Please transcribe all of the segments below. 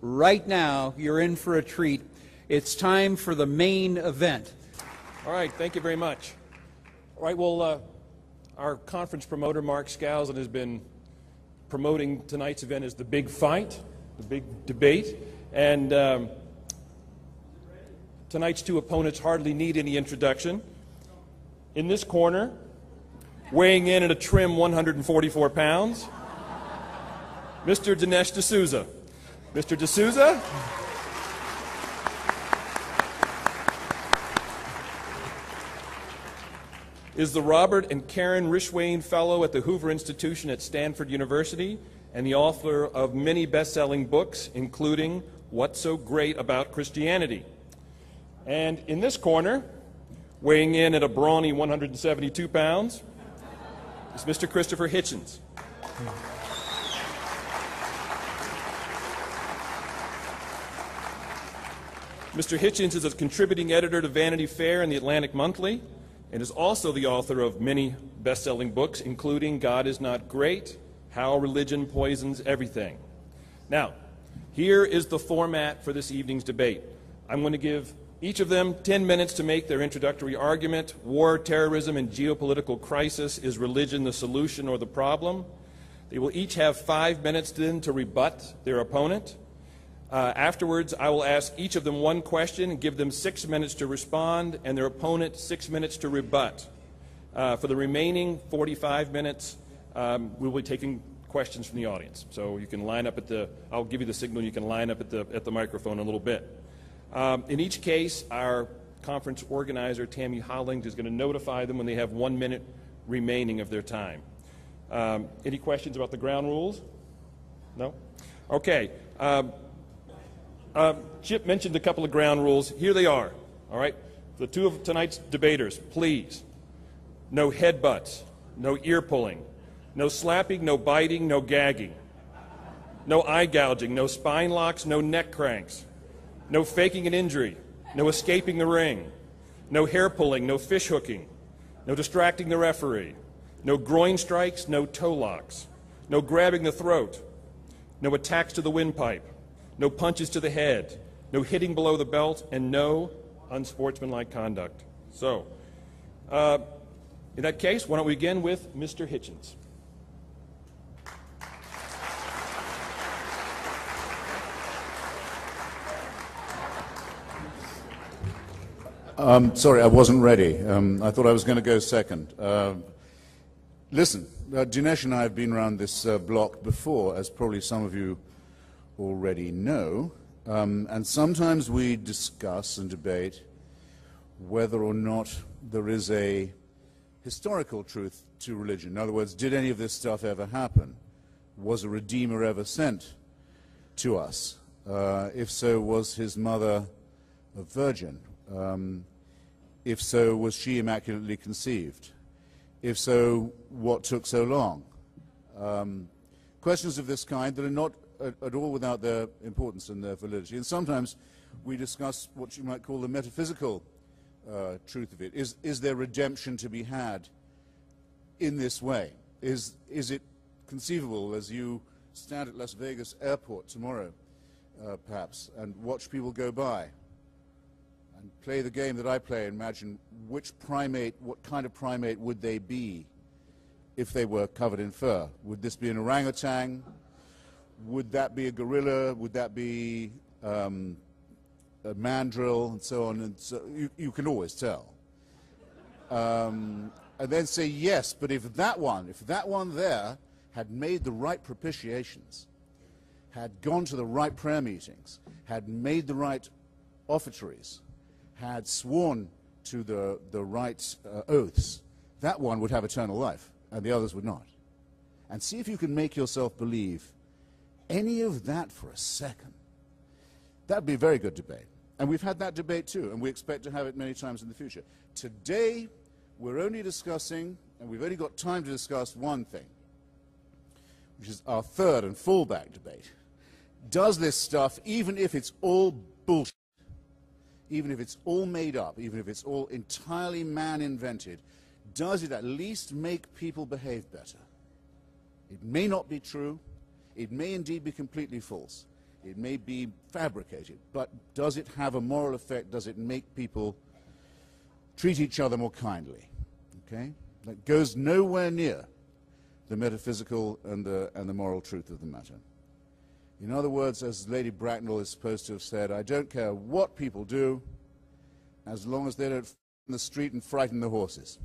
right now, you're in for a treat. It's time for the main event. All right, thank you very much. All right, well, our conference promoter, Mark Skousen, has been promoting tonight's event as the big fight, the big debate, and tonight's two opponents hardly need any introduction. In this corner, weighing in at a trim 144 pounds, Mr. Dinesh DSouza. Mr. DSouza is the Robert and Karen Rishwain Fellow at the Hoover Institution at Stanford University and the author of many best-selling books, including What's So Great About Christianity. And in this corner, weighing in at a brawny 172 pounds, is Mr. Christopher Hitchens. Mr. Hitchens is a contributing editor to Vanity Fair and the Atlantic Monthly, and is also the author of many best-selling books, including God Is Not Great, How Religion Poisons Everything. Now, here is the format for this evening's debate. I'm going to give each of them 10 minutes to make their introductory argument. War, terrorism, and geopolitical crisis. Is religion the solution or the problem? They will each have 5 minutes then to rebut their opponent. Afterwards, I will ask each of them one question and give them 6 minutes to respond, and their opponent 6 minutes to rebut. For the remaining 45 minutes, we will be taking questions from the audience. So you can line up at the, I'll give you the signal, you can line up at the microphone in a little bit. In each case, our conference organizer, Tammy Holland, is going to notify them when they have 1 minute remaining of their time. Any questions about the ground rules? No? Okay. Chip mentioned a couple of ground rules. Here they are. All right? The two of tonight's debaters, please. No headbutts, no ear pulling, no slapping, no biting, no gagging, no eye gouging, no spine locks, no neck cranks, no faking an injury, no escaping the ring, no hair pulling, no fish hooking, no distracting the referee, no groin strikes, no toe locks, no grabbing the throat, no attacks to the windpipe, no punches to the head, no hitting below the belt, and no unsportsmanlike conduct. So, in that case, why don't we begin with Mr. Hitchens. Sorry, I wasn't ready. I thought I was going to go second. Listen, Dinesh and I have been around this block before, as probably some of you already know, and sometimes we discuss and debate whether or not there is a historical truth to religion. In other words, did any of this stuff ever happen? Was a Redeemer ever sent to us? If so, was his mother a virgin? If so, was she immaculately conceived? If so, what took so long? Questions of this kind that are not at all without their importance and their validity. And sometimes we discuss what you might call the metaphysical truth of it. Is there redemption to be had in this way? Is it conceivable as you stand at Las Vegas airport tomorrow, perhaps, and watch people go by and play the game that I play, and imagine which primate, what kind of primate would they be if they were covered in fur? Would this be an orangutan? Would that be a gorilla? Would that be a mandrill, and so on? And so you can always tell. And then say, yes, but if that one there had made the right propitiations, had gone to the right prayer meetings, had made the right offertories, had sworn to the right oaths, that one would have eternal life, and the others would not. And see if you can make yourself believe any of that for a second. That would be a very good debate. And we've had that debate too, and we expect to have it many times in the future. Today, we're only discussing, and we've only got time to discuss one thing, which is our third and fallback debate. Does this stuff, even if it's all bullshit, even if it's all made up, even if it's all entirely man-invented, does it at least make people behave better? It may not be true. It may indeed be completely false. It may be fabricated, but does it have a moral effect? Does it make people treat each other more kindly? Okay? That goes nowhere near the metaphysical and the moral truth of the matter. In other words, as Lady Bracknell is supposed to have said, I don't care what people do, as long as they don't in the street and frighten the horses.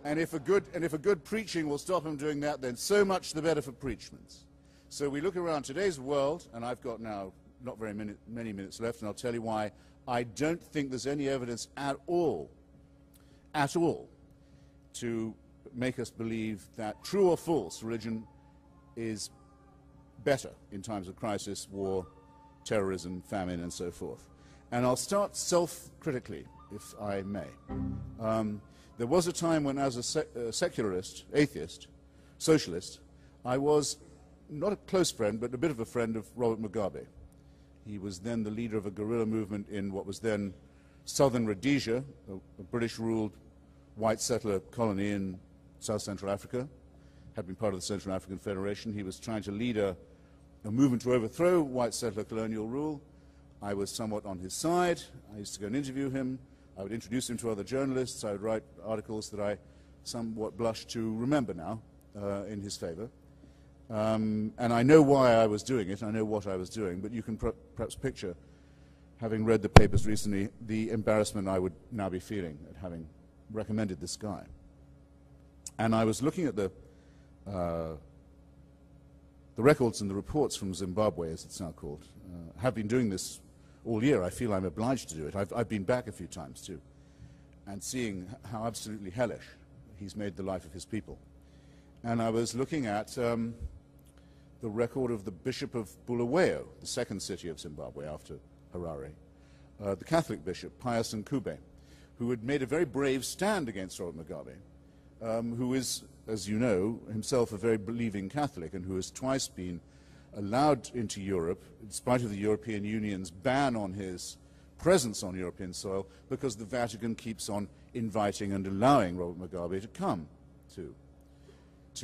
And if a good preaching will stop them doing that, then so much the better for preachments. So we look around today's world, and I've got now not very many minutes left, and I'll tell you why I don't think there's any evidence at all, to make us believe that true or false religion is better in times of crisis, war, terrorism, famine, and so forth. And I'll start self-critically, if I may. There was a time when, as a secularist, atheist, socialist, I was not a close friend, but a bit of a friend of Robert Mugabe. He was then the leader of a guerrilla movement in what was then southern Rhodesia, a British-ruled white settler colony in South Central Africa, had been part of the Central African Federation. He was trying to lead a movement to overthrow white settler colonial rule. I was somewhat on his side. I used to go and interview him. I would introduce him to other journalists. I would write articles that I somewhat blush to remember now in his favor. And I know why I was doing it. I know what I was doing. But you can perhaps picture, having read the papers recently, the embarrassment I would now be feeling at having recommended this guy. And I was looking at the records and the reports from Zimbabwe, as it's now called. Have been doing this all year. I feel I'm obliged to do it. I've been back a few times too, and seeing how absolutely hellish he's made the life of his people. And I was looking at the record of the Bishop of Bulawayo, the second city of Zimbabwe after Harare, the Catholic bishop, Pius Nkube, who had made a very brave stand against Robert Mugabe, who is, as you know, himself a very believing Catholic, and who has twice been allowed into Europe, in spite of the European Union's ban on his presence on European soil, because the Vatican keeps on inviting and allowing Robert Mugabe to come to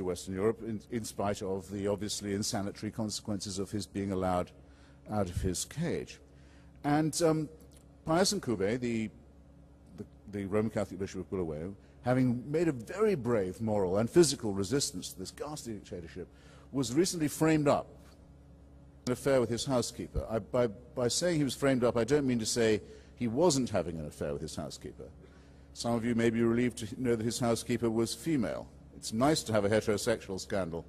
Western Europe, in spite of the obviously insanitary consequences of his being allowed out of his cage. And Pius Nkube, the Roman Catholic Bishop of Bulawayo, having made a very brave moral and physical resistance to this ghastly dictatorship, was recently framed up in an affair with his housekeeper. By saying he was framed up, I don't mean to say he wasn't having an affair with his housekeeper. Some of you may be relieved to know that his housekeeper was female. It's nice to have a heterosexual scandal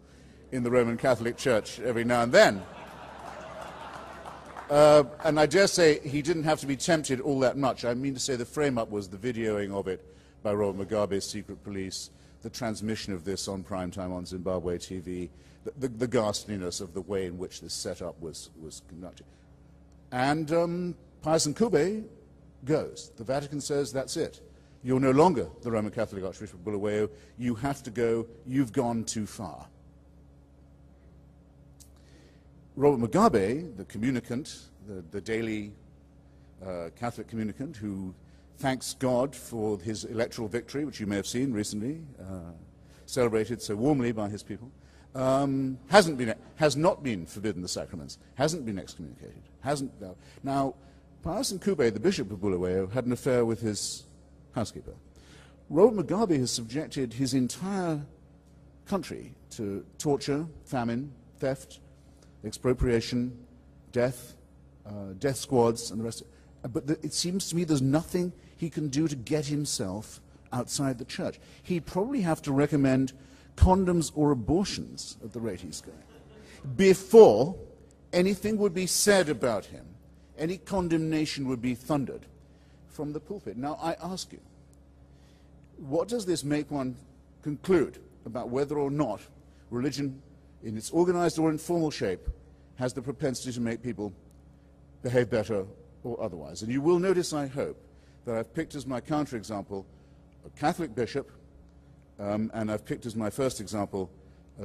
in the Roman Catholic Church every now and then. And I dare say he didn't have to be tempted all that much. I mean to say the frame-up was the videoing of it by Robert Mugabe's secret police, the transmission of this on prime time on Zimbabwe TV, the ghastliness of the way in which this setup was conducted. And Pius Nkube goes. The Vatican says, that's it. You're no longer the Roman Catholic Archbishop of Bulawayo. You have to go. You've gone too far. Robert Mugabe, the communicant, the daily Catholic communicant who thanks God for his electoral victory, which you may have seen recently, celebrated so warmly by his people, has not been forbidden the sacraments, hasn't been excommunicated, Now, Pius Nkube, the Bishop of Bulawayo, had an affair with his housekeeper. Robert Mugabe has subjected his entire country to torture, famine, theft, expropriation, death, death squads, and the rest. But it seems to me there's nothing he can do to get himself outside the church. He'd probably have to recommend condoms or abortions at the rate he's going, before anything would be said about him, any condemnation would be thundered from the pulpit. Now, I ask you, what does this make one conclude about whether or not religion, in its organized or informal shape, has the propensity to make people behave better or otherwise? And you will notice, I hope, that I've picked as my counterexample a Catholic bishop, and I've picked as my first example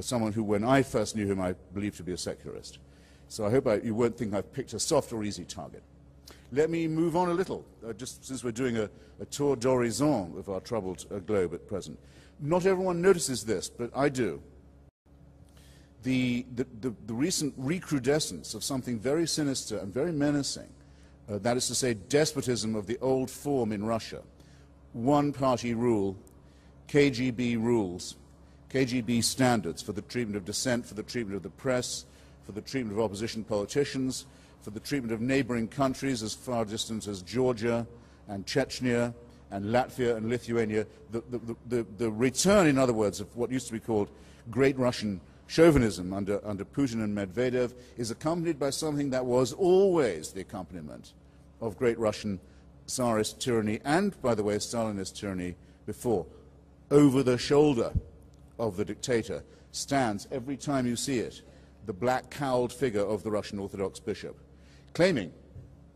someone who, when I first knew him, I believed to be a secularist. So I hope you won't think I've picked a soft or easy target. Let me move on a little, just since we're doing a tour d'horizon of our troubled globe at present. Not everyone notices this, but I do. the recent recrudescence of something very sinister and very menacing, that is to say, despotism of the old form in Russia, one-party rule, KGB rules, KGB standards for the treatment of dissent, for the treatment of the press, for the treatment of opposition politicians, for the treatment of neighboring countries as far distant as Georgia and Chechnya and Latvia and Lithuania. The return, in other words, of what used to be called Great Russian chauvinism under Putin and Medvedev is accompanied by something that was always the accompaniment of Great Russian Tsarist tyranny and, by the way, Stalinist tyranny before. Over the shoulder of the dictator stands, every time you see it, the black cowled figure of the Russian Orthodox bishop, claiming,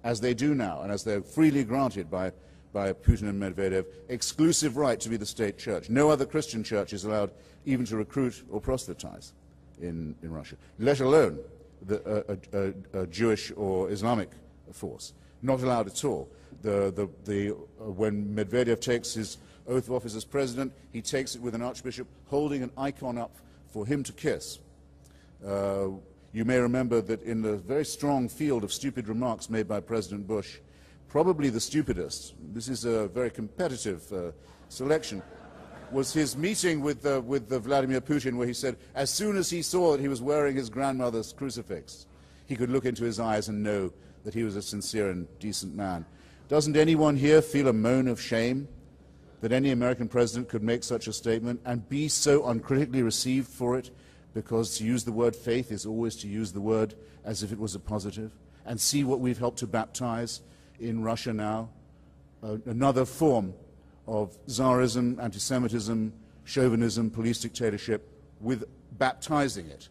as they do now, and as they're freely granted by Putin and Medvedev, exclusive right to be the state church. No other Christian church is allowed even to recruit or proselytize in Russia, let alone a Jewish or Islamic force. Not allowed at all. When Medvedev takes his oath of office as president, he takes it with an archbishop holding an icon up for him to kiss. You may remember that in the very strong field of stupid remarks made by President Bush, probably the stupidest, this is a very competitive selection, was his meeting with Vladimir Putin, where he said, as soon as he saw that he was wearing his grandmother's crucifix, he could look into his eyes and know that he was a sincere and decent man. Doesn't anyone here feel a moan of shame that any American president could make such a statement and be so uncritically received for it? Because to use the word faith is always to use the word as if it was a positive. And see what we've helped to baptize in Russia now, another form of Tsarism, anti-Semitism, chauvinism, police dictatorship, with baptizing it,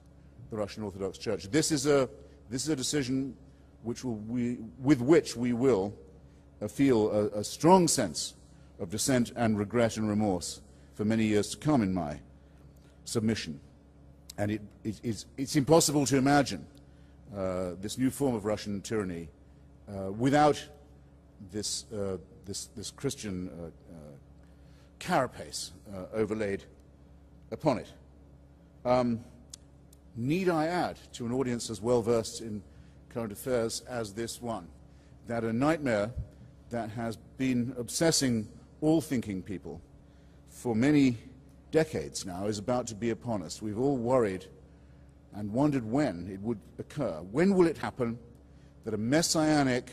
the Russian Orthodox Church. This is a decision with which we will feel a strong sense of dissent and regret and remorse for many years to come in my submission. And it's impossible to imagine this new form of Russian tyranny without this Christian carapace overlaid upon it. Need I add to an audience as well versed in current affairs as this one, that a nightmare that has been obsessing all thinking people for many decades now is about to be upon us. We've all worried and wondered when it would occur. When will it happen that a messianic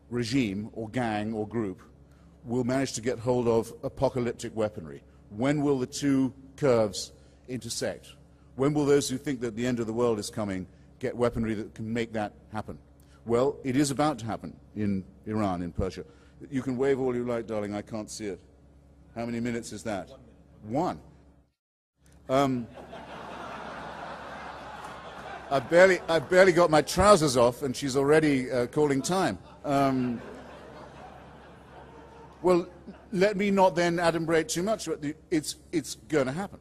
regime or gang or group will manage to get hold of apocalyptic weaponry? When will the two curves intersect? When will those who think that the end of the world is coming get weaponry that can make that happen? Well, it is about to happen in Iran, in Persia. You can wave all you like, darling, I can't see it. How many minutes is that? 1 minute. I've barely got my trousers off and she's already calling time. Well, let me not then adumbrate too much. It's going to happen.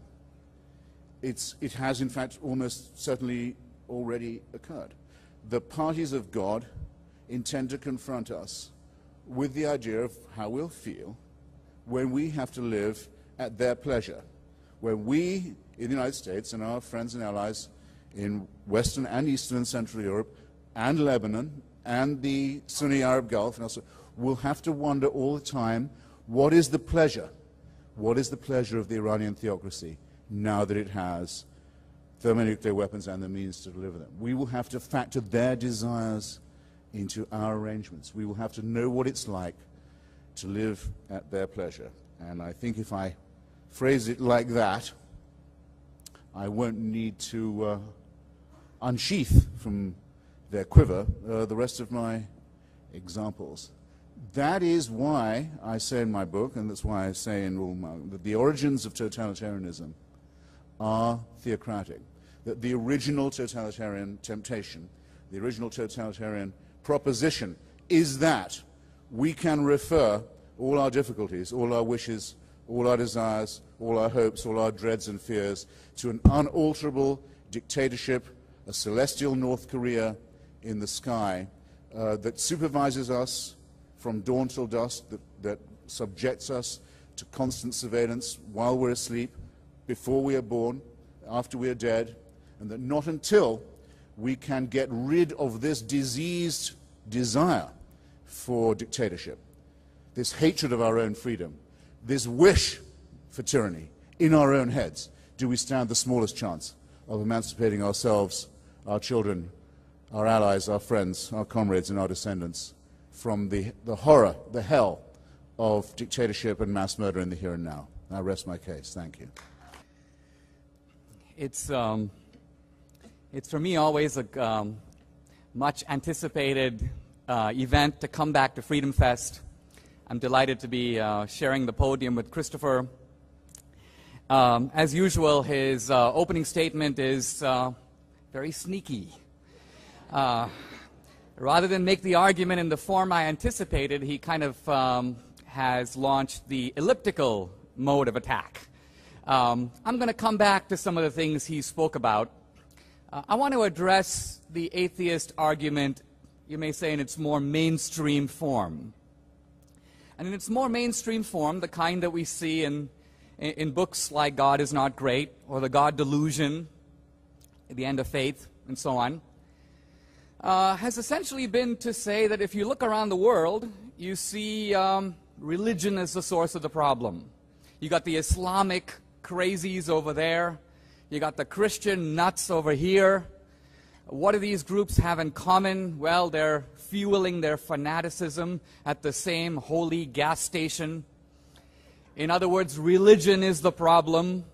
It has, in fact, almost certainly already occurred. The parties of God intend to confront us with the idea of how we'll feel when we have to live at their pleasure, when we in the United States and our friends and allies in Western and Eastern and Central Europe and Lebanon and the Sunni Arab Gulf and also will have to wonder all the time, what is the pleasure? What is the pleasure of the Iranian theocracy now that it has thermonuclear weapons and the means to deliver them? We will have to factor their desires into our arrangements. We will have to know what it's like to live at their pleasure. And I think if I phrase it like that, I won't need to unsheath from their quiver the rest of my examples. That is why I say in my book, and that's why I say in all my, that the origins of totalitarianism are theocratic, that the original totalitarian temptation, the original totalitarian proposition is that we can refer all our difficulties, all our wishes, all our desires, all our hopes, all our dreads and fears to an unalterable dictatorship, a celestial North Korea in the sky that supervises us from dawn till dusk, that subjects us to constant surveillance while we're asleep, before we are born, after we are dead, and that not until we can get rid of this diseased desire for dictatorship, this hatred of our own freedom, this wish for tyranny in our own heads, do we stand the smallest chance of emancipating ourselves, our children, our allies, our friends, our comrades, and our descendants from the horror, the hell of dictatorship and mass murder in the here and now. I rest my case. Thank you. It's for me always a much anticipated event to come back to Freedom Fest. I'm delighted to be sharing the podium with Christopher. As usual, his opening statement is very sneaky. Rather than make the argument in the form I anticipated, he kind of has launched the elliptical mode of attack. I'm going to come back to some of the things he spoke about. I want to address the atheist argument, you may say, in its more mainstream form. And in its more mainstream form, the kind that we see in books like God is Not Great, or The God Delusion, The End of Faith, and so on, has essentially been to say that if you look around the world, you see religion as the source of the problem. You got the Islamic crazies over there. You got the Christian nuts over here. What do these groups have in common? Well, they're fueling their fanaticism at the same holy gas station. In other words, religion is the problem.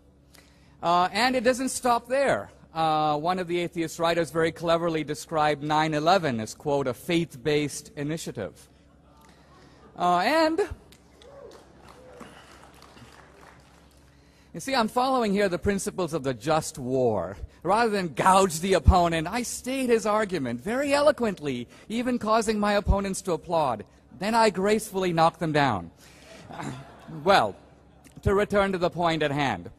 And it doesn't stop there. One of the atheist writers very cleverly described 9/11 as, quote, a faith-based initiative. And you see, I'm following here the principles of the just war. Rather than gouge the opponent, I state his argument very eloquently, even causing my opponents to applaud. Then I gracefully knock them down. Well, to return to the point at hand.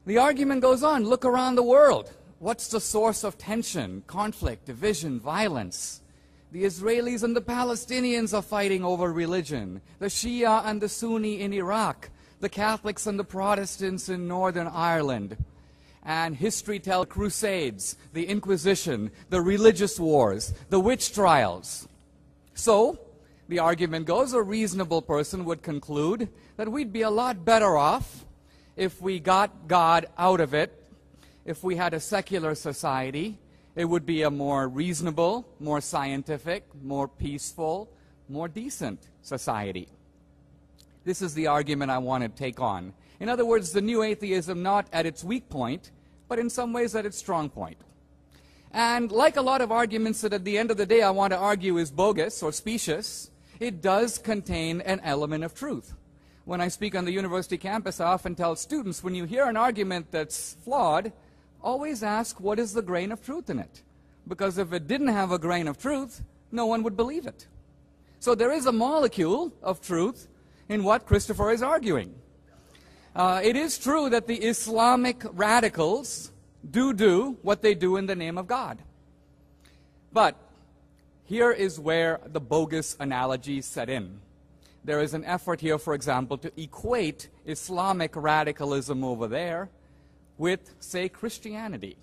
The argument goes on. Look around the world. What's the source of tension, conflict, division, violence? The Israelis and the Palestinians are fighting over religion. The Shia and the Sunni in Iraq. The Catholics and the Protestants in Northern Ireland. And history tells crusades, the Inquisition, the religious wars, the witch trials. So, the argument goes, a reasonable person would conclude that we'd be a lot better off if we got God out of it, if we had a secular society. It would be a more reasonable, more scientific, more peaceful, more decent society. This is the argument I want to take on. In other words, the new atheism not at its weak point, but in some ways at its strong point. And like a lot of arguments that at the end of the day I want to argue is bogus or specious, it does contain an element of truth. When I speak on the university campus, I often tell students, when you hear an argument that's flawed, always ask what is the grain of truth in it. Because if it didn't have a grain of truth, no one would believe it. So there is a molecule of truth in what Christopher is arguing. It is true that the Islamic radicals do what they do in the name of God. But here is where the bogus analogies set in. There is an effort here, for example, to equate Islamic radicalism over there with, say, Christianity.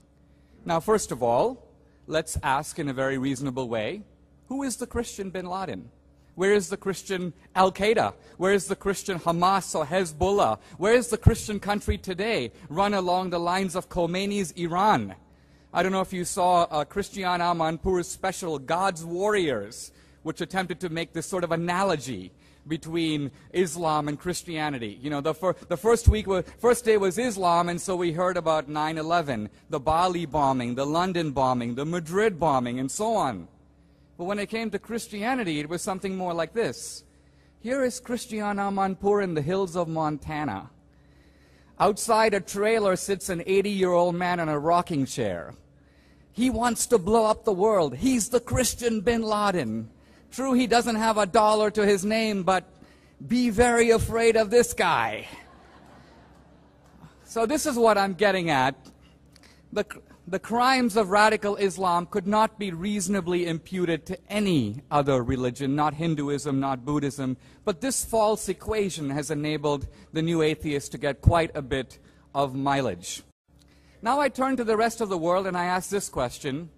Now, first of all, let's ask in a very reasonable way, who is the Christian bin Laden? Where is the Christian Al-Qaeda? Where is the Christian Hamas or Hezbollah? Where is the Christian country today, run along the lines of Khomeini's Iran? I don't know if you saw Christiane Amanpour's special, God's Warriors, which attempted to make this sort of analogy between Islam and Christianity. You know, the first day was Islam, and so we heard about 9/11, the Bali bombing, the London bombing, the Madrid bombing, and so on. But when it came to Christianity, it was something more like this. Here is Christiane Amanpour in the hills of Montana. Outside a trailer sits an 80-year-old man in a rocking chair. He wants to blow up the world. He's the Christian bin Laden. True, he doesn't have a dollar to his name, but be very afraid of this guy. So this is what I'm getting at. The crimes of radical Islam could not be reasonably imputed to any other religion, not Hinduism, not Buddhism. But this false equation has enabled the new atheists to get quite a bit of mileage. Now I turn to the rest of the world and I ask this question: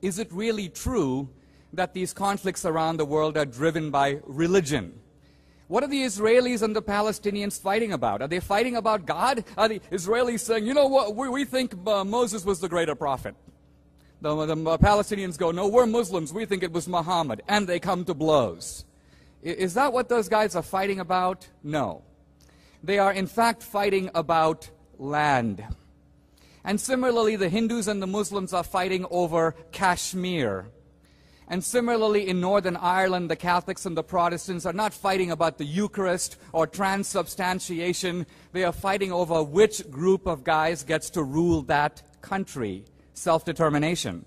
is it really true that these conflicts around the world are driven by religion? What are the Israelis and the Palestinians fighting about? Are they fighting about God? Are the Israelis saying, you know what, we think Moses was the greater prophet? The Palestinians go, no, we're Muslims, we think it was Muhammad, and they come to blows. Is that what those guys are fighting about? No. They are in fact fighting about land. And similarly, the Hindus and the Muslims are fighting over Kashmir. And similarly, in Northern Ireland, the Catholics and the Protestants are not fighting about the Eucharist or transubstantiation. They are fighting over which group of guys gets to rule that country. Self-determination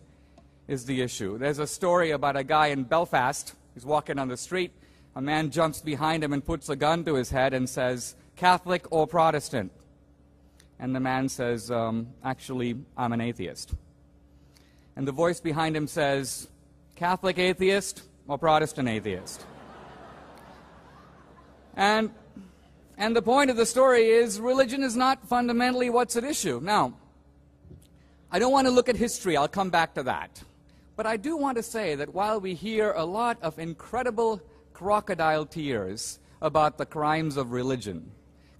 is the issue. There's a story about a guy in Belfast. He's walking on the street. A man jumps behind him and puts a gun to his head and says, Catholic or Protestant? And the man says, actually, I'm an atheist. And the voice behind him says, Catholic atheist or Protestant atheist? And the point of the story is religion is not fundamentally what's at issue. Now, I don't want to look at history. I'll come back to that. But I do want to say that while we hear a lot of incredible crocodile tears about the crimes of religion,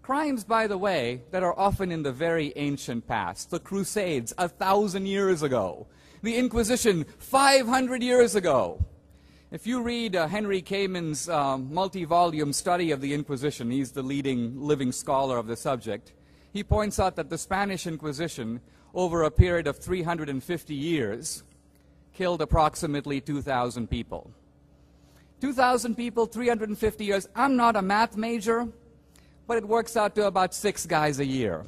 crimes, by the way, that are often in the very ancient past, the Crusades 1,000 years ago, the Inquisition 500 years ago. If you read Henry Kamen's multi-volume study of the Inquisition, he's the leading living scholar of the subject, he points out that the Spanish Inquisition, over a period of 350 years, killed approximately 2,000 people. 2,000 people, 350 years. I'm not a math major, but it works out to about 6 guys a year.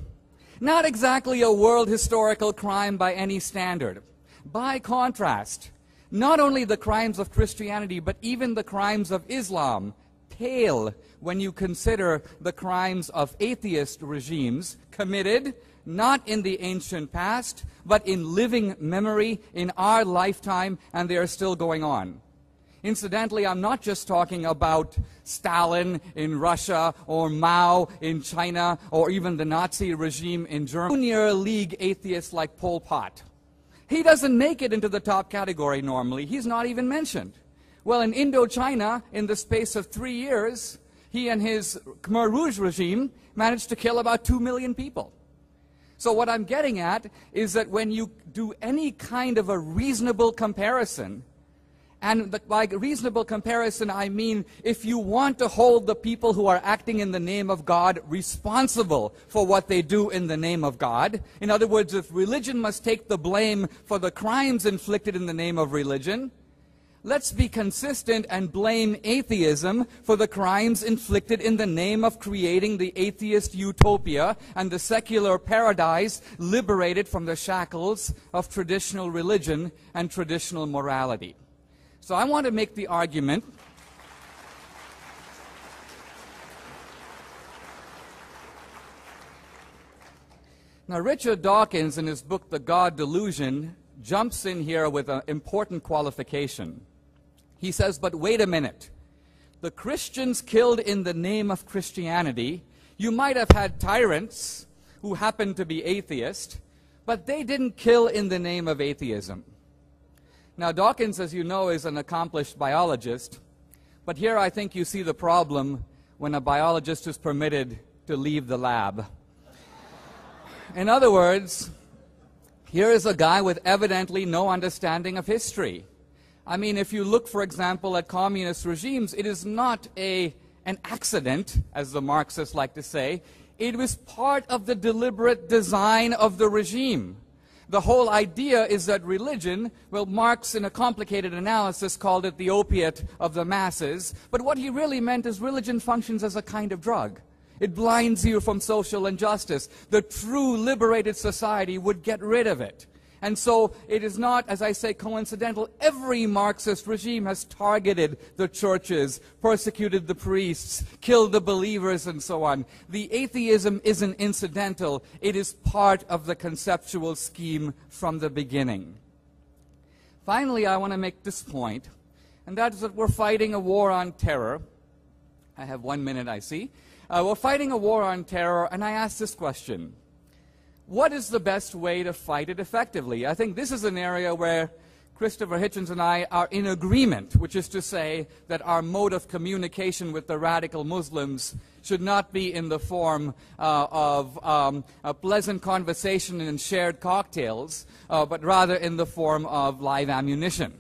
Not exactly a world historical crime by any standard. By contrast, not only the crimes of Christianity, but even the crimes of Islam pale when you consider the crimes of atheist regimes committed not in the ancient past, but in living memory in our lifetime, and they are still going on. Incidentally, I'm not just talking about Stalin in Russia or Mao in China or even the Nazi regime in Germany. Junior League atheists like Pol Pot. He doesn't make it into the top category normally. He's not even mentioned. Well, in Indochina, in the space of 3 years, he and his Khmer Rouge regime managed to kill about 2 million people. So what I'm getting at is that when you do any kind of a reasonable comparison, and by reasonable comparison, I mean if you want to hold the people who are acting in the name of God responsible for what they do in the name of God, in other words, if religion must take the blame for the crimes inflicted in the name of religion, let's be consistent and blame atheism for the crimes inflicted in the name of creating the atheist utopia and the secular paradise liberated from the shackles of traditional religion and traditional morality. So I want to make the argument now Richard Dawkins in his book The God Delusion jumps in here with an important qualification. He says, but wait a minute. The Christians killed in the name of Christianity. You might have had tyrants who happened to be atheist, but they didn't kill in the name of atheism. Now, Dawkins, as you know, is an accomplished biologist, but here I think you see the problem when a biologist is permitted to leave the lab. In other words, here is a guy with evidently no understanding of history. I mean, if you look, for example, at communist regimes, it is not an accident, as the Marxists like to say. It was part of the deliberate design of the regime. The whole idea is that religion, well, Marx, in a complicated analysis, called it the opiate of the masses, but what he really meant is religion functions as a kind of drug. It blinds you from social injustice. The true liberated society would get rid of it. And so it is not, as I say, coincidental. Every Marxist regime has targeted the churches, persecuted the priests, killed the believers, and so on. The atheism isn't incidental. It is part of the conceptual scheme from the beginning. Finally, I want to make this point, and that is that we're fighting a war on terror. I have 1 minute, I see. We're fighting a war on terror, and I ask this question. what is the best way to fight it effectively? I think this is an area where Christopher Hitchens and I are in agreement, which is to say that our mode of communication with the radical Muslims should not be in the form of a pleasant conversation and shared cocktails, but rather in the form of live ammunition.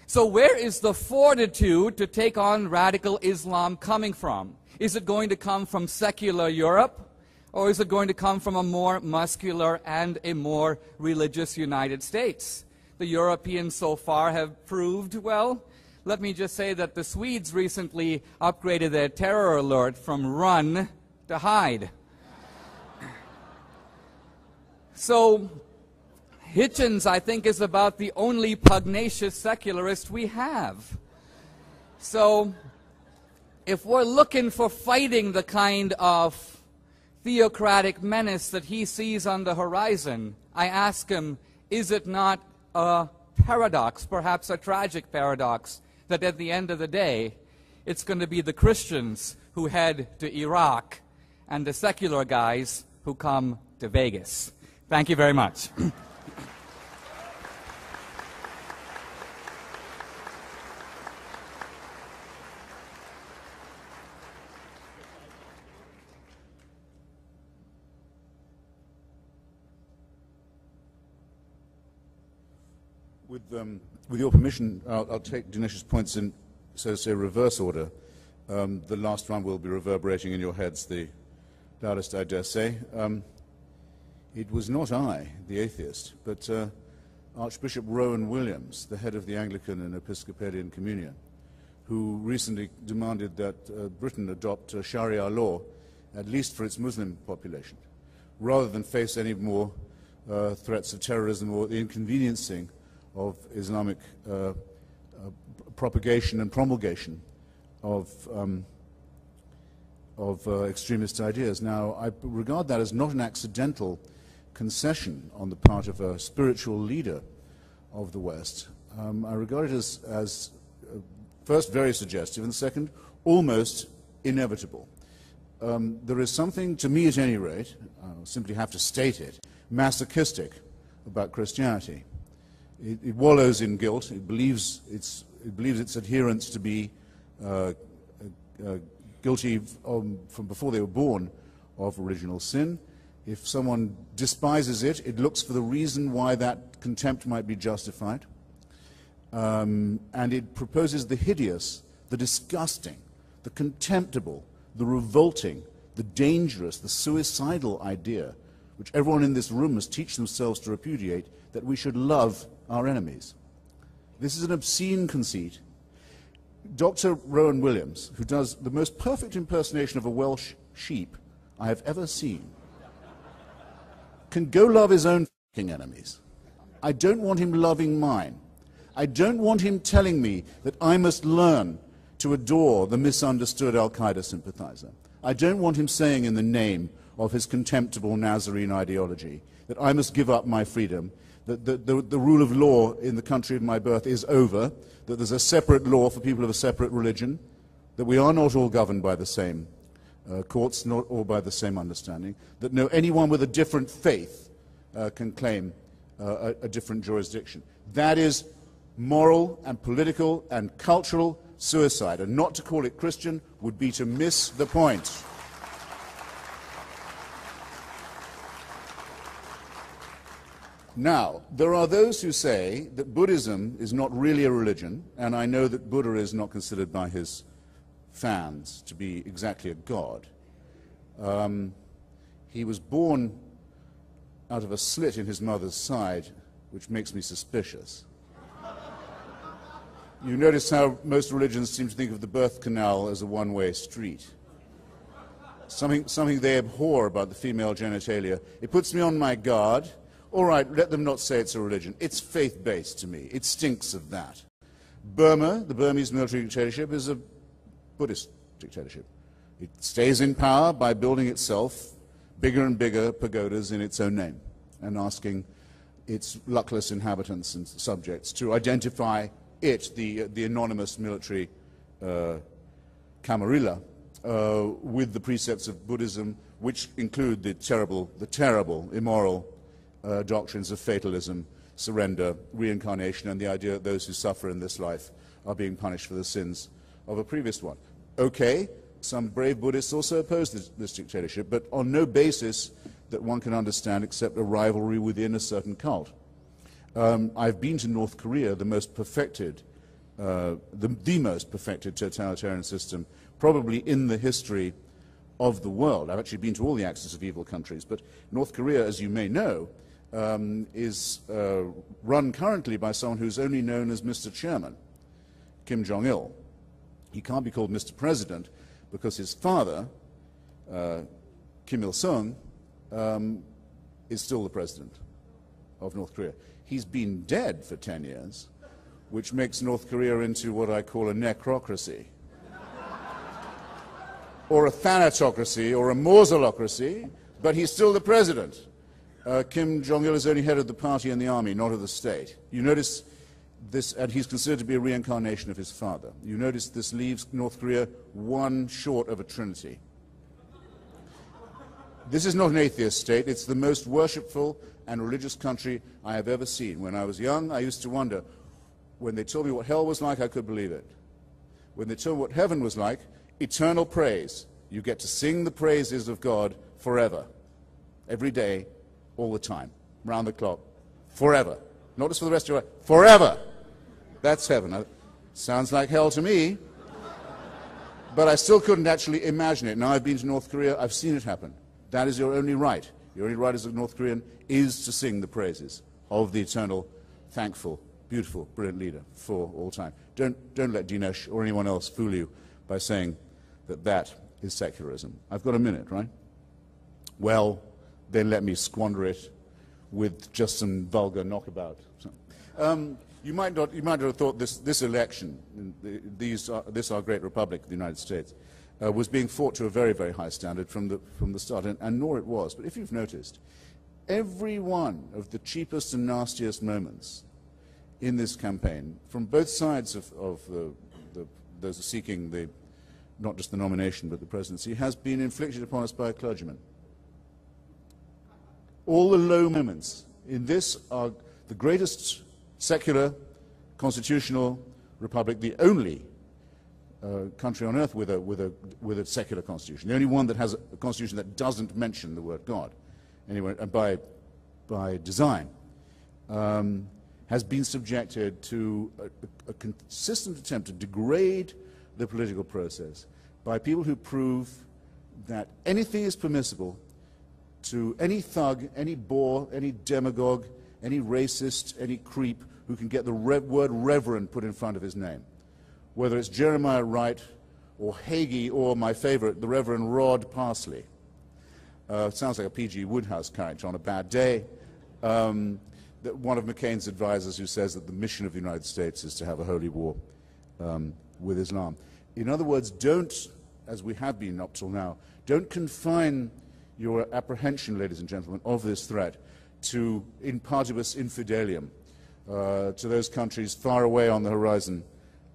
So where is the fortitude to take on radical Islam coming from? Is it going to come from secular Europe? Or is it going to come from a more muscular and a more religious United States? The Europeans so far have proved, well, let me just say that the Swedes recently upgraded their terror alert from run to hide. So Hitchens, I think, is about the only pugnacious secularist we have. So if we're looking for fighting the kind of theocratic menace that he sees on the horizon, I ask him, is it not a paradox, perhaps a tragic paradox, that at the end of the day, it's going to be the Christians who head to Iraq and the secular guys who come to Vegas? Thank you very much. With your permission, I'll take Dinesh's points in, so to say, reverse order. The last one will be reverberating in your heads the loudest, I dare say. It was not I, the atheist, but Archbishop Rowan Williams, the head of the Anglican and Episcopalian Communion, who recently demanded that Britain adopt Sharia law, at least for its Muslim population, rather than face any more threats of terrorism or the inconveniencing of Islamic propagation and promulgation of extremist ideas. Now, I regard that as not an accidental concession on the part of a spiritual leader of the West. I regard it as first, very suggestive, and second, almost inevitable. There is something, to me at any rate, I'll simply have to state it, masochistic about Christianity. It wallows in guilt. It believes its adherents to be guilty from before they were born of original sin. If someone despises it, it looks for the reason why that contempt might be justified. And it proposes the hideous, the disgusting, the contemptible, the revolting, the dangerous, the suicidal idea, which everyone in this room must teach themselves to repudiate, that we should love our enemies. This is an obscene conceit. Dr. Rowan Williams, who does the most perfect impersonation of a Welsh sheep I have ever seen, can go love his own f***ing enemies. I don't want him loving mine. I don't want him telling me that I must learn to adore the misunderstood Al-Qaeda sympathizer. I don't want him saying in the name of his contemptible Nazarene ideology that I must give up my freedom, that the rule of law in the country of my birth is over, that there's a separate law for people of a separate religion, that we are not all governed by the same courts, not all by the same understanding, that anyone with a different faith can claim a different jurisdiction. That is moral and political and cultural suicide, and not to call it Christian would be to miss the point. Now, there are those who say that Buddhism is not really a religion, and I know that Buddha is not considered by his fans to be exactly a god. He was born out of a slit in his mother's side, which makes me suspicious. You notice how most religions seem to think of the birth canal as a one-way street. Something they abhor about the female genitalia. It puts me on my guard. All right, let them not say it's a religion. It's faith-based to me. It stinks of that. Burma, the Burmese military dictatorship, is a Buddhist dictatorship. It stays in power by building itself bigger and bigger pagodas in its own name and asking its luckless inhabitants and subjects to identify it, the anonymous military camarilla, with the precepts of Buddhism, which include the terrible, immoral doctrines of fatalism, surrender, reincarnation, and the idea that those who suffer in this life are being punished for the sins of a previous one. Okay, some brave Buddhists also oppose this dictatorship, but on no basis that one can understand except a rivalry within a certain cult. I've been to North Korea, the most perfected, the most perfected totalitarian system, probably in the history of the world. I've actually been to all the axis of evil countries, but North Korea, as you may know, is run currently by someone who's only known as Mr. Chairman, Kim Jong-il. He can't be called Mr. President because his father, Kim Il-sung, is still the president of North Korea. He's been dead for 10 years, which makes North Korea into what I call a necrocracy, or a thanatocracy, or a mausolocracy, but he's still the president. Kim Jong-il is only head of the party and the army, not of the state. You notice this, and he's considered to be a reincarnation of his father. You notice this leaves North Korea one short of a trinity. This is not an atheist state. It's the most worshipful and religious country I have ever seen. When I was young, I used to wonder, when they told me what hell was like, I could believe it. When they told me what heaven was like, eternal praise. You get to sing the praises of God forever, every day, all the time, round the clock, forever. Not just for the rest of your life, forever. That's heaven. Sounds like hell to me, but I still couldn't actually imagine it. Now I've been to North Korea, I've seen it happen. That is your only right. Your only right as a North Korean is to sing the praises of the eternal, thankful, beautiful, brilliant leader for all time. Don't let Dinesh or anyone else fool you by saying that that is secularism. I've got a minute, right? Well, then let me squander it with just some vulgar knockabout. You might not have thought this election, this our great republic, the United States, was being fought to a very, very high standard from the start, and nor it was. But if you've noticed, every one of the cheapest and nastiest moments in this campaign, from both sides of those seeking not just the nomination but the presidency, has been inflicted upon us by a clergyman. All the low moments in this are the greatest secular, constitutional republic, the only country on earth with a secular constitution, the only one that has a constitution that doesn't mention the word God, anyway, by design, has been subjected to a consistent attempt to degrade the political process by people who prove that anything is permissible to any thug, any bore, any demagogue, any racist, any creep who can get the word reverend put in front of his name. Whether it's Jeremiah Wright or Hagee or my favorite, the Reverend Rod Parsley. Sounds like a P.G. Woodhouse character on a bad day. One of McCain's advisors who says that the mission of the United States is to have a holy war with Islam. In other words, don't, as we have been up till now, don't confine your apprehension, ladies and gentlemen, of this threat to in partibus infidelium, to those countries far away on the horizon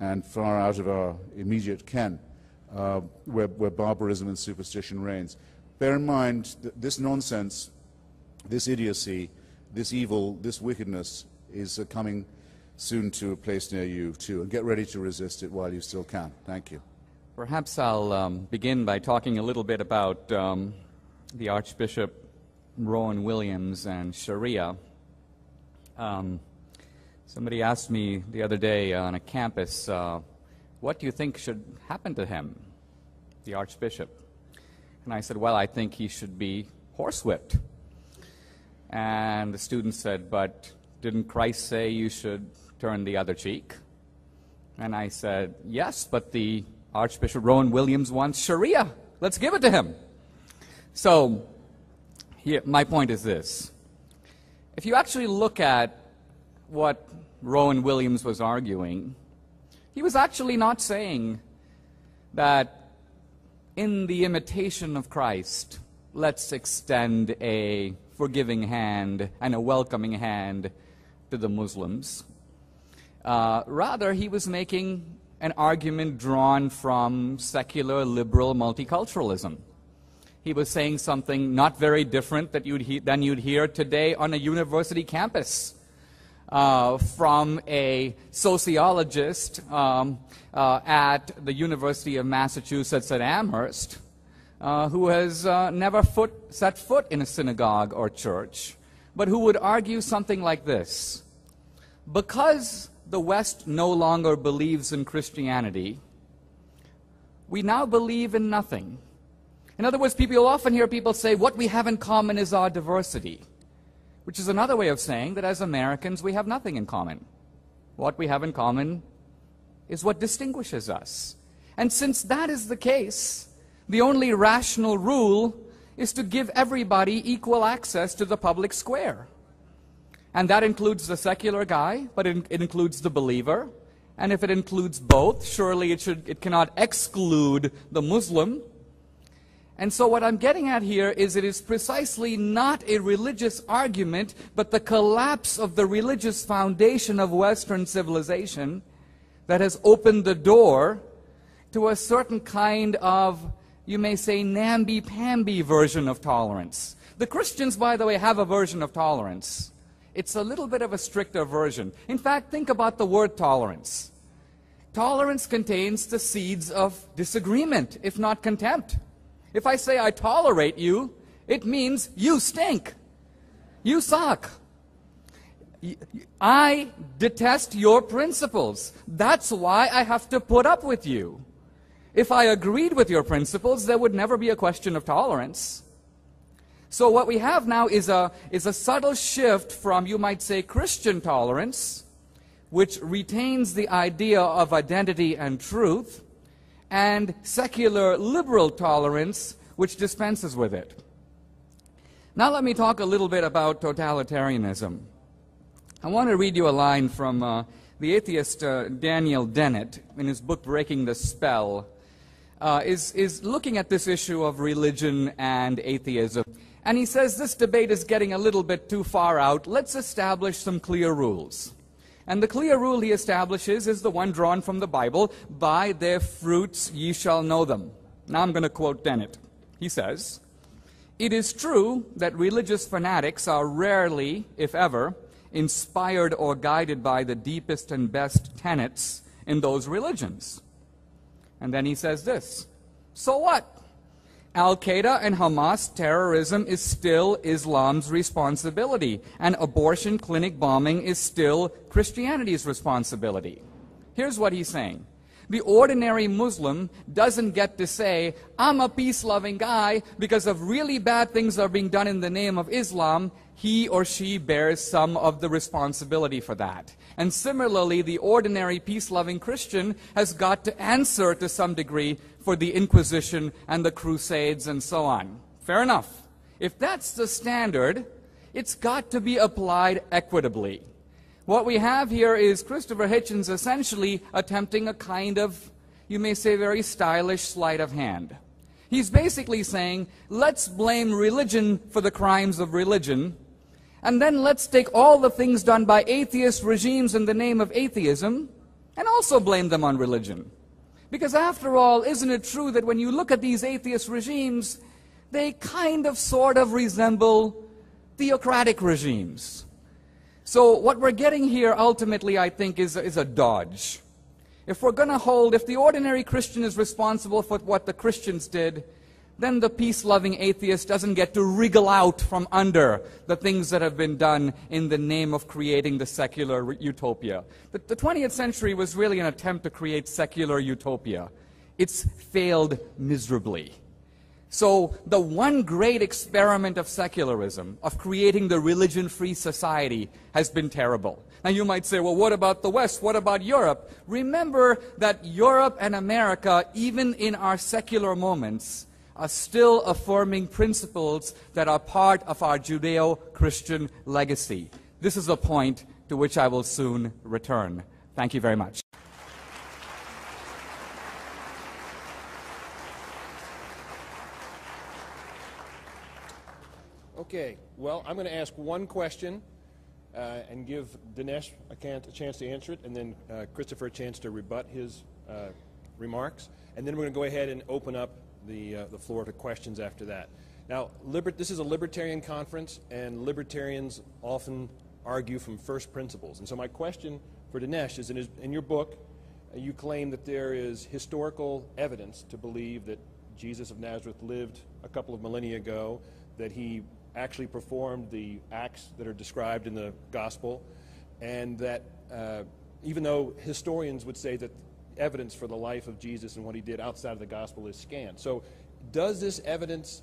and far out of our immediate ken, where barbarism and superstition reigns. Bear in mind that this nonsense, this idiocy, this evil, this wickedness is coming soon to a place near you too, and get ready to resist it while you still can. Thank you. Perhaps I'll begin by talking a little bit about the Archbishop Rowan Williams and Sharia. Somebody asked me the other day on a campus, what do you think should happen to him, the Archbishop? And I said, well, I think he should be horsewhipped. And the student said, but didn't Christ say you should turn the other cheek? And I said, yes, but the Archbishop Rowan Williams wants Sharia. Let's give it to him. So here, my point is this. If you actually look at what Rowan Williams was arguing, he was actually not saying that in the imitation of Christ, let's extend a forgiving hand and a welcoming hand to the Muslims. Rather, he was making an argument drawn from secular liberal multiculturalism. He was saying something not very different than you'd hear today on a university campus from a sociologist at the University of Massachusetts at Amherst who has never set foot in a synagogue or church, but who would argue something like this. Because the West no longer believes in Christianity, we now believe in nothing. In other words, you'll often hear people say, what we have in common is our diversity, which is another way of saying that as Americans we have nothing in common. What we have in common is what distinguishes us. And since that is the case, the only rational rule is to give everybody equal access to the public square. And that includes the secular guy, but it includes the believer. And if it includes both, surely it cannot exclude the Muslim. And so what I'm getting at here is it is precisely not a religious argument, but the collapse of the religious foundation of Western civilization that has opened the door to a certain kind of, you may say, namby-pamby version of tolerance. The Christians, by the way, have a version of tolerance. It's a little bit of a stricter version. In fact, think about the word tolerance. Tolerance contains the seeds of disagreement, if not contempt. If I say I tolerate you, it means you stink. You suck. I detest your principles. That's why I have to put up with you. If I agreed with your principles, there would never be a question of tolerance. So what we have now is a subtle shift from, you might say, Christian tolerance, which retains the idea of identity and truth, and secular liberal tolerance, which dispenses with it. Now let me talk a little bit about totalitarianism. I want to read you a line from the atheist Daniel Dennett in his book Breaking the Spell, is looking at this issue of religion and atheism. And he says this debate is getting a little bit too far out. Let's establish some clear rules. And the clear rule he establishes is the one drawn from the Bible, by their fruits ye shall know them. Now I'm going to quote Dennett. He says, it is true that religious fanatics are rarely, if ever, inspired or guided by the deepest and best tenets in those religions. And then he says this, so what? Al-Qaeda and Hamas terrorism is still Islam's responsibility, and abortion clinic bombing is still Christianity's responsibility. Here's what he's saying. The ordinary Muslim doesn't get to say, I'm a peace-loving guy because of really bad things that are being done in the name of Islam. He or she bears some of the responsibility for that. And similarly, the ordinary peace-loving Christian has got to answer to some degree for the Inquisition and the Crusades and so on. Fair enough. If that's the standard, it's got to be applied equitably. What we have here is Christopher Hitchens essentially attempting a kind of, you may say, very stylish sleight of hand. He's basically saying, let's blame religion for the crimes of religion, and then let's take all the things done by atheist regimes in the name of atheism and also blame them on religion. Because after all, isn't it true that when you look at these atheist regimes, they kind of sort of resemble theocratic regimes? So what we're getting here ultimately, I think, is a dodge. If we're going to hold, if the ordinary Christian is responsible for what the Christians did, then the peace-loving atheist doesn't get to wriggle out from under the things that have been done in the name of creating the secular utopia. The 20th century was really an attempt to create secular utopia. It's failed miserably. So the one great experiment of secularism, of creating the religion-free society, has been terrible. Now you might say, well, what about the West? What about Europe? Remember that Europe and America, even in our secular moments, are still affirming principles that are part of our Judeo-Christian legacy. This is a point to which I will soon return. Thank you very much. Okay, well, I'm going to ask one question and give Dinesh a chance to answer it, and then Christopher a chance to rebut his remarks, and then we're going to go ahead and open up the floor to questions after that. Now, this is a libertarian conference, and libertarians often argue from first principles. And so my question for Dinesh is, in your book, you claim that there is historical evidence to believe that Jesus of Nazareth lived a couple of millennia ago, that he actually performed the acts that are described in the gospel, and that even though historians would say that evidence for the life of Jesus and what he did outside of the gospel is scant. So does this evidence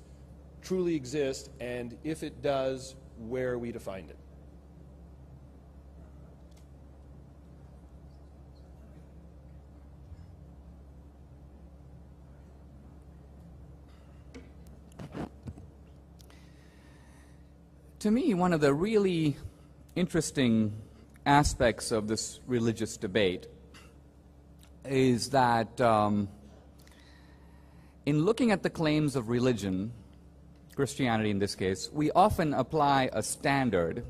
truly exist, and if it does, where are we to find it? To me, one of the really interesting aspects of this religious debate is that in looking at the claims of religion, Christianity in this case, we often apply a standard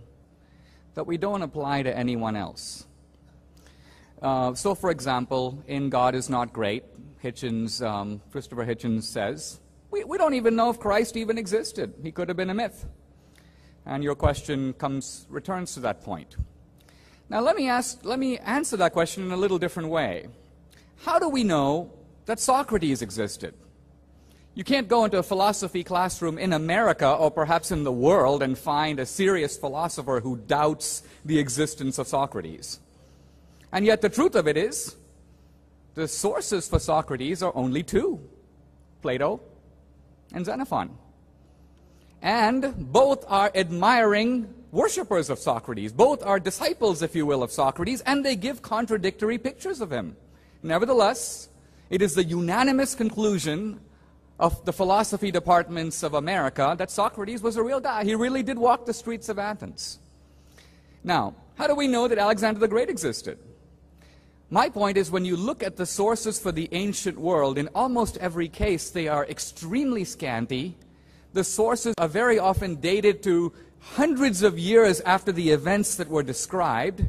that we don't apply to anyone else. So, for example, in God is Not Great, Hitchens, Christopher Hitchens says, we don't even know if Christ even existed. He could have been a myth. And your question returns to that point. Now let me answer that question in a little different way. How do we know that Socrates existed? You can't go into a philosophy classroom in America or perhaps in the world and find a serious philosopher who doubts the existence of Socrates. And yet the truth of it is, the sources for Socrates are only two, Plato and Xenophon. And both are admiring worshippers of Socrates. Both are disciples, if you will, of Socrates, and they give contradictory pictures of him. Nevertheless, it is the unanimous conclusion of the philosophy departments of America that Socrates was a real guy. He really did walk the streets of Athens. Now, how do we know that Alexander the Great existed? My point is, when you look at the sources for the ancient world, in almost every case they are extremely scanty. The sources are very often dated to hundreds of years after the events that were described,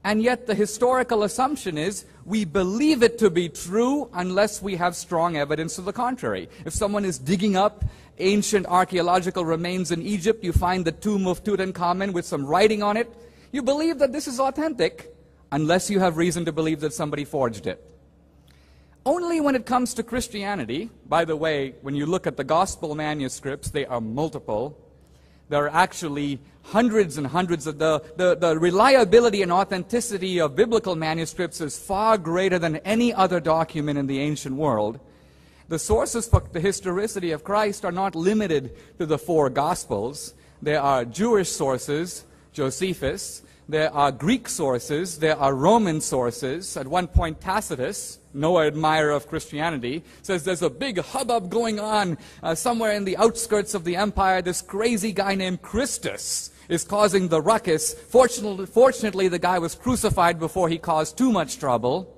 and yet the historical assumption is we believe it to be true unless we have strong evidence to the contrary. If someone is digging up ancient archaeological remains in Egypt, you find the tomb of Tutankhamun with some writing on it, you believe that this is authentic unless you have reason to believe that somebody forged it. Only when it comes to Christianity, by the way, when you look at the gospel manuscripts, they are multiple. There are actually hundreds and hundreds of the reliability and authenticity of biblical manuscripts is far greater than any other document in the ancient world. The sources for the historicity of Christ are not limited to the four Gospels. There are Jewish sources, Josephus. There are Greek sources. There are Roman sources. At one point, Tacitus, no admirer of Christianity, says there's a big hubbub going on somewhere in the outskirts of the empire. This crazy guy named Christus is causing the ruckus. Fortunately, the guy was crucified before he caused too much trouble.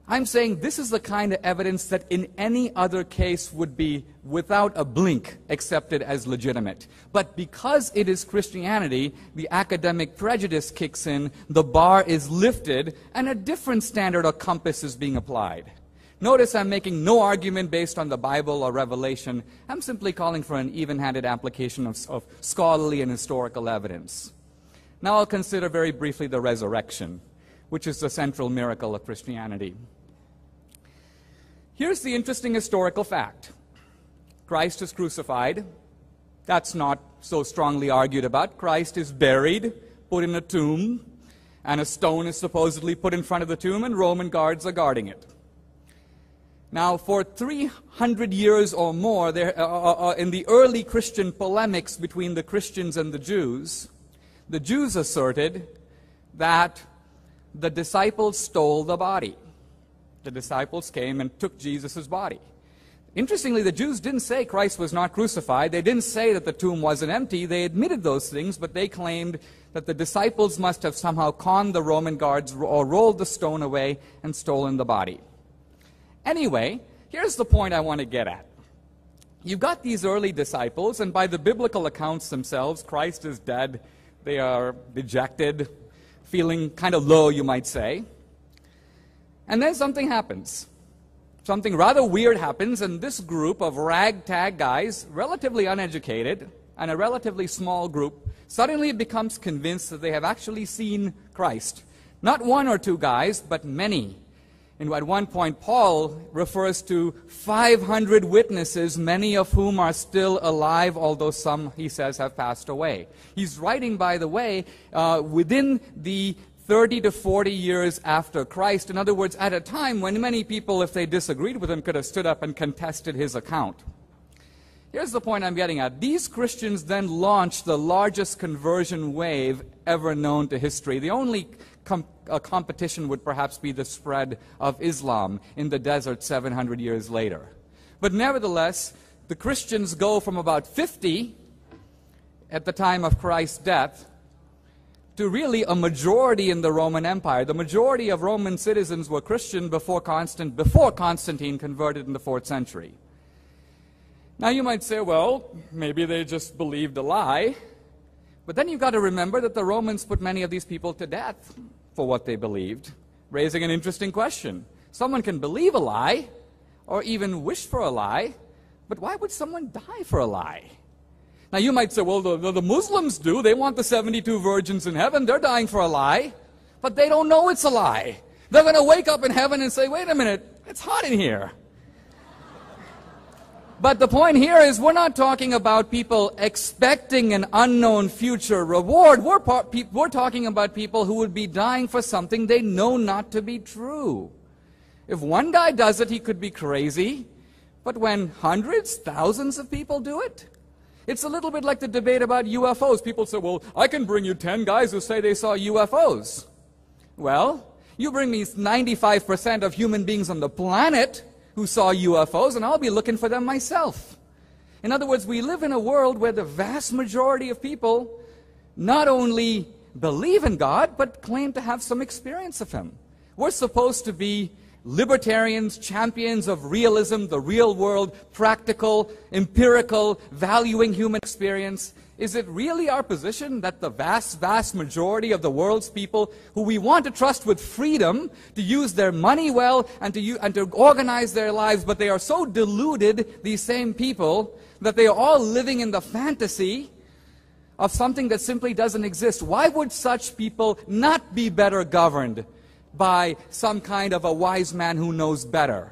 I'm saying this is the kind of evidence that in any other case would be, without a blink, accepted as legitimate. But because it is Christianity, the academic prejudice kicks in, the bar is lifted, and a different standard or compass is being applied. Notice I'm making no argument based on the Bible or Revelation. I'm simply calling for an even-handed application of scholarly and historical evidence. Now I'll consider very briefly the resurrection, which is the central miracle of Christianity. Here's the interesting historical fact. Christ is crucified. That's not so strongly argued about. Christ is buried, put in a tomb, and a stone is supposedly put in front of the tomb, and Roman guards are guarding it. Now, for 300 years or more, in the early Christian polemics between the Christians and the Jews asserted that the disciples stole the body. The disciples came and took Jesus' body. Interestingly, the Jews didn't say Christ was not crucified. They didn't say that the tomb wasn't empty. They admitted those things, but they claimed that the disciples must have somehow conned the Roman guards or rolled the stone away and stolen the body. Anyway, here's the point I want to get at. You've got these early disciples, and by the biblical accounts themselves, Christ is dead. They are dejected, feeling kind of low, you might say. And then something happens. Something rather weird happens, and this group of ragtag guys, relatively uneducated, and a relatively small group, suddenly becomes convinced that they have actually seen Christ. Not one or two guys, but many. And at one point, Paul refers to 500 witnesses, many of whom are still alive, although some, he says, have passed away. He's writing, by the way, within the 30 to 40 years after Christ. In other words, at a time when many people, if they disagreed with him, could have stood up and contested his account. Here's the point I'm getting at. These Christians then launched the largest conversion wave ever known to history. The only competition would perhaps be the spread of Islam in the desert 700 years later. But nevertheless, the Christians go from about 50 at the time of Christ's death to really a majority in the Roman Empire. The majority of Roman citizens were Christian before Constantine converted in the 4th century. Now you might say, well, maybe they just believed a lie. But then you've got to remember that the Romans put many of these people to death for what they believed, raising an interesting question. Someone can believe a lie, or even wish for a lie, but why would someone die for a lie? Now you might say, well, the Muslims do. They want the 72 virgins in heaven. They're dying for a lie, but they don't know it's a lie. They're going to wake up in heaven and say, wait a minute, it's hot in here. But the point here is we're not talking about people expecting an unknown future reward. We're talking about people who would be dying for something they know not to be true. If one guy does it, he could be crazy. But when hundreds, thousands of people do it, it's a little bit like the debate about UFOs. People say, well, I can bring you 10 guys who say they saw UFOs. Well, you bring me 95% of human beings on the planet who saw UFOs, and I'll be looking for them myself. In other words, we live in a world where the vast majority of people not only believe in God, but claim to have some experience of Him. We're supposed to be libertarians, champions of realism, the real world, practical, empirical, valuing human experience. Is it really our position that the vast, vast majority of the world's people who we want to trust with freedom to use their money well and to organize their lives, but they are so deluded, these same people, that they are all living in the fantasy of something that simply doesn't exist? Why would such people not be better governed by some kind of a wise man who knows better?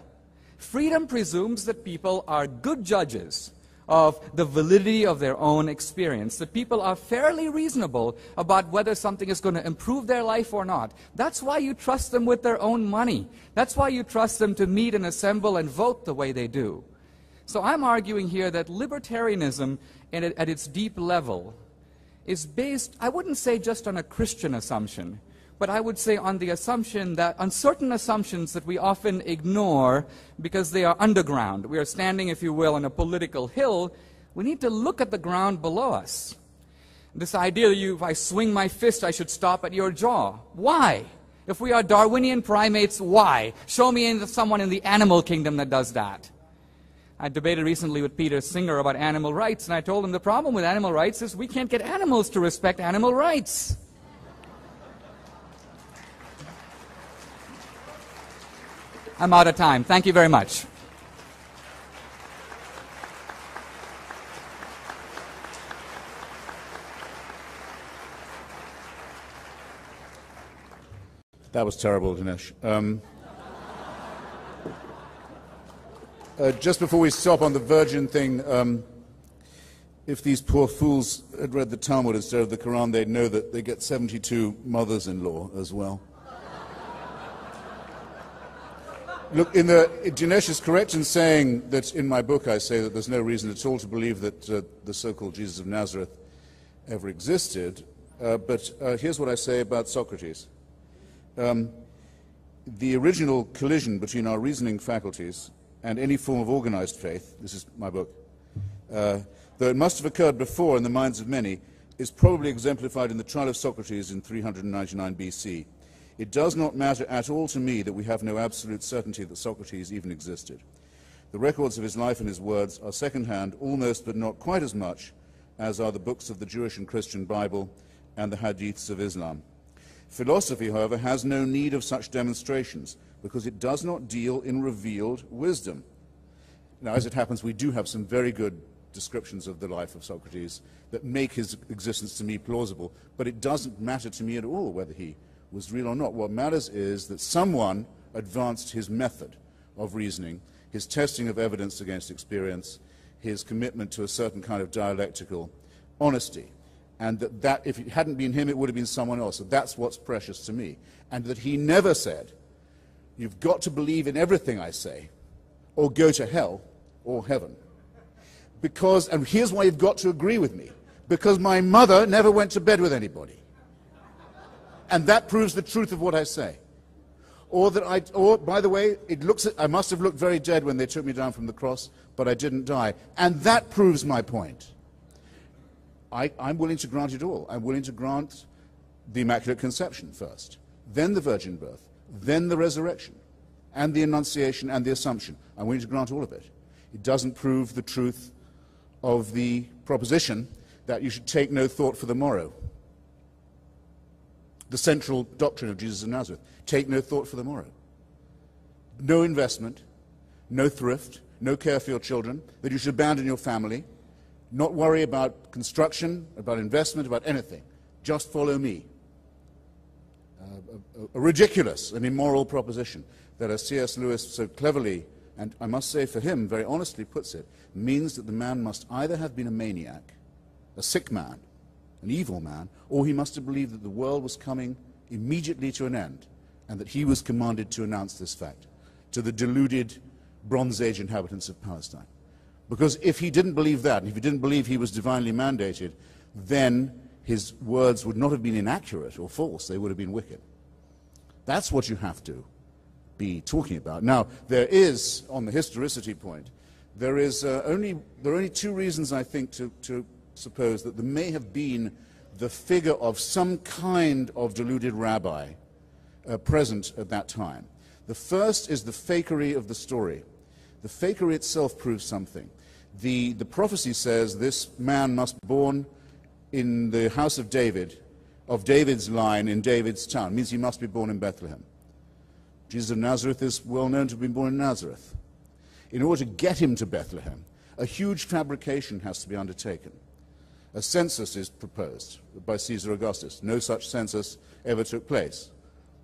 Freedom presumes that people are good judges of the validity of their own experience, that people are fairly reasonable about whether something is going to improve their life or not. That's why you trust them with their own money. That's why you trust them to meet and assemble and vote the way they do. So I'm arguing here that libertarianism at its deep level is based, I wouldn't say just on a Christian assumption, but I would say on the assumption that, on certain assumptions that we often ignore because they are underground. We are standing, if you will, on a political hill. We need to look at the ground below us. This idea that if I swing my fist, I should stop at your jaw. Why? If we are Darwinian primates, why? Show me someone in the animal kingdom that does that. I debated recently with Peter Singer about animal rights, and I told him the problem with animal rights is we can't get animals to respect animal rights. I'm out of time. Thank you very much. That was terrible, Dinesh. Just before we stop on the virgin thing, if these poor fools had read the Talmud instead of the Quran, they'd know that they get 72 mothers-in-law as well. Look, Dinesh is correct in saying that in my book I say that there's no reason at all to believe that the so-called Jesus of Nazareth ever existed. But here's what I say about Socrates. The original collision between our reasoning faculties and any form of organized faith, this is my book, though it must have occurred before in the minds of many, is probably exemplified in the trial of Socrates in 399 BC. It does not matter at all to me that we have no absolute certainty that Socrates even existed. The records of his life and his words are second-hand, almost but not quite as much as are the books of the Jewish and Christian Bible and the hadiths of Islam. Philosophy, however, has no need of such demonstrations, because it does not deal in revealed wisdom. Now, as it happens, we do have some very good descriptions of the life of Socrates that make his existence to me plausible, but it doesn't matter to me at all whether he was real or not. What matters is that someone advanced his method of reasoning, his testing of evidence against experience, his commitment to a certain kind of dialectical honesty, and that if it hadn't been him, it would have been someone else. So that's what's precious to me. And that he never said, you've got to believe in everything I say, or go to hell or heaven. Because, and here's why you've got to agree with me, because my mother never went to bed with anybody. And that proves the truth of what I say. Or by the way, I must have looked very dead when they took me down from the cross, but I didn't die. And that proves my point. I'm willing to grant it all. I'm willing to grant the Immaculate Conception first, then the virgin birth, then the resurrection, and the Annunciation and the Assumption. I'm willing to grant all of it. It doesn't prove the truth of the proposition that you should take no thought for the morrow. The central doctrine of Jesus of Nazareth, take no thought for the morrow. No investment, no thrift, no care for your children, that you should abandon your family, not worry about construction, about investment, about anything. Just follow me. A ridiculous and immoral proposition that, as C.S. Lewis so cleverly, and I must say for him, very honestly puts it, means that the man must either have been a maniac, a sick man, an evil man, or he must have believed that the world was coming immediately to an end, and that he was commanded to announce this fact to the deluded Bronze Age inhabitants of Palestine. Because if he didn't believe that, and if he didn't believe he was divinely mandated, then his words would not have been inaccurate or false, they would have been wicked. That's what you have to be talking about. Now, there is, on the historicity point, there are only two reasons, I think, to suppose that there may have been the figure of some kind of deluded rabbi present at that time. The first is the fakery of the story. The fakery itself proves something. The prophecy says this man must be born in the house of David, of David's line in David's town. It means he must be born in Bethlehem. Jesus of Nazareth is well known to have been born in Nazareth. In order to get him to Bethlehem, a huge fabrication has to be undertaken. A census is proposed by Caesar Augustus. No such census ever took place.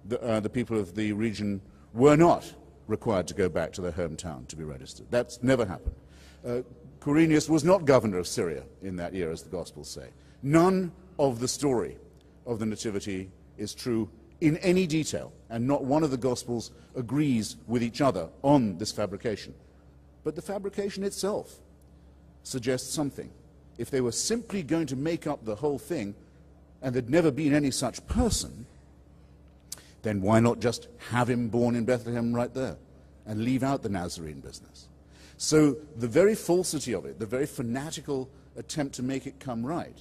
The people of the region were not required to go back to their hometown to be registered. That's never happened. Quirinius was not governor of Syria in that year, as the Gospels say. None of the story of the Nativity is true in any detail, and not one of the Gospels agrees with each other on this fabrication. But the fabrication itself suggests something. If they were simply going to make up the whole thing, and there'd never been any such person, then why not just have him born in Bethlehem right there and leave out the Nazarene business? So the very falsity of it, the very fanatical attempt to make it come right,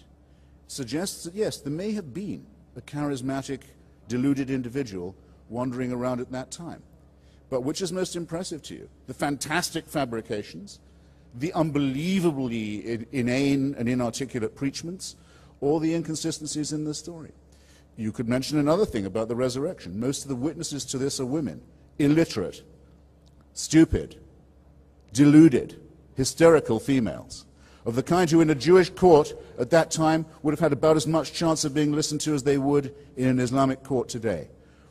suggests that, yes, there may have been a charismatic, deluded individual wandering around at that time. But which is most impressive to you? The fantastic fabrications, the unbelievably inane and inarticulate preachments, or the inconsistencies in the story? You could mention another thing about the resurrection. Most of the witnesses to this are women, illiterate, stupid, deluded, hysterical females, of the kind who in a Jewish court at that time would have had about as much chance of being listened to as they would in an Islamic court today.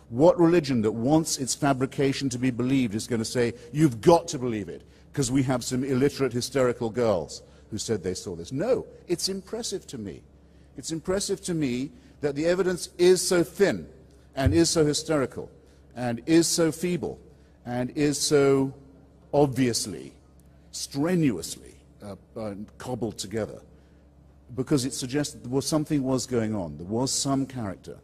What religion that wants its fabrication to be believed is going to say, you've got to believe it, because we have some illiterate, hysterical girls who said they saw this? No, it's impressive to me. It's impressive to me that the evidence is so thin, and is so hysterical, and is so feeble, and is so obviously, strenuously cobbled together, because it suggests that something was going on. There was some character.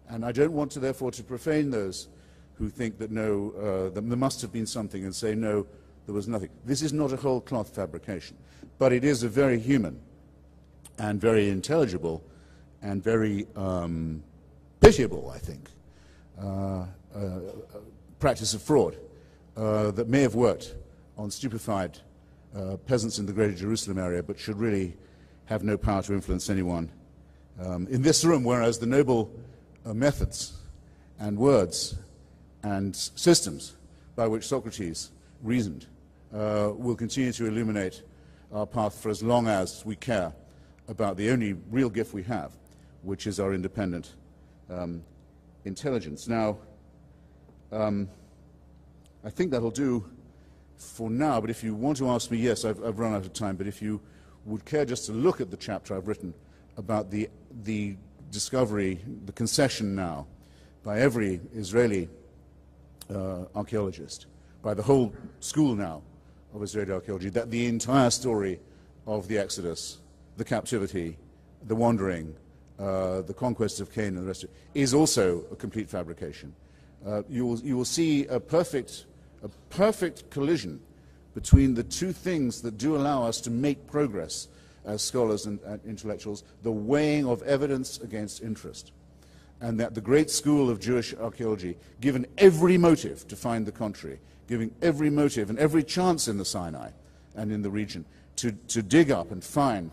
And I don't want to, therefore, to profane those who think that no, that there must have been something, and say, no, there was nothing. This is not a whole cloth fabrication, but it is a very human and very intelligible and very pitiable, I think, practice of fraud that may have worked on stupefied peasants in the greater Jerusalem area, but should really have no power to influence anyone in this room, whereas the noble methods and words and systems by which Socrates reasoned will continue to illuminate our path for as long as we care about the only real gift we have, which is our independent intelligence. Now, I think that'll do for now, but if you want to ask me, yes, I've run out of time, but if you would care just to look at the chapter I've written about the discovery, the concession now, by every Israeli archaeologist, by the whole school now of Israeli archaeology, that the entire story of the Exodus, the captivity, the wandering, the conquest of Canaan, and the rest of it, is also a complete fabrication. You will see a perfect collision between the two things that do allow us to make progress as scholars and intellectuals, the weighing of evidence against interest. And that the great school of Jewish archaeology, given every motive to find the contrary, giving every motive and every chance in the Sinai and in the region to dig up and find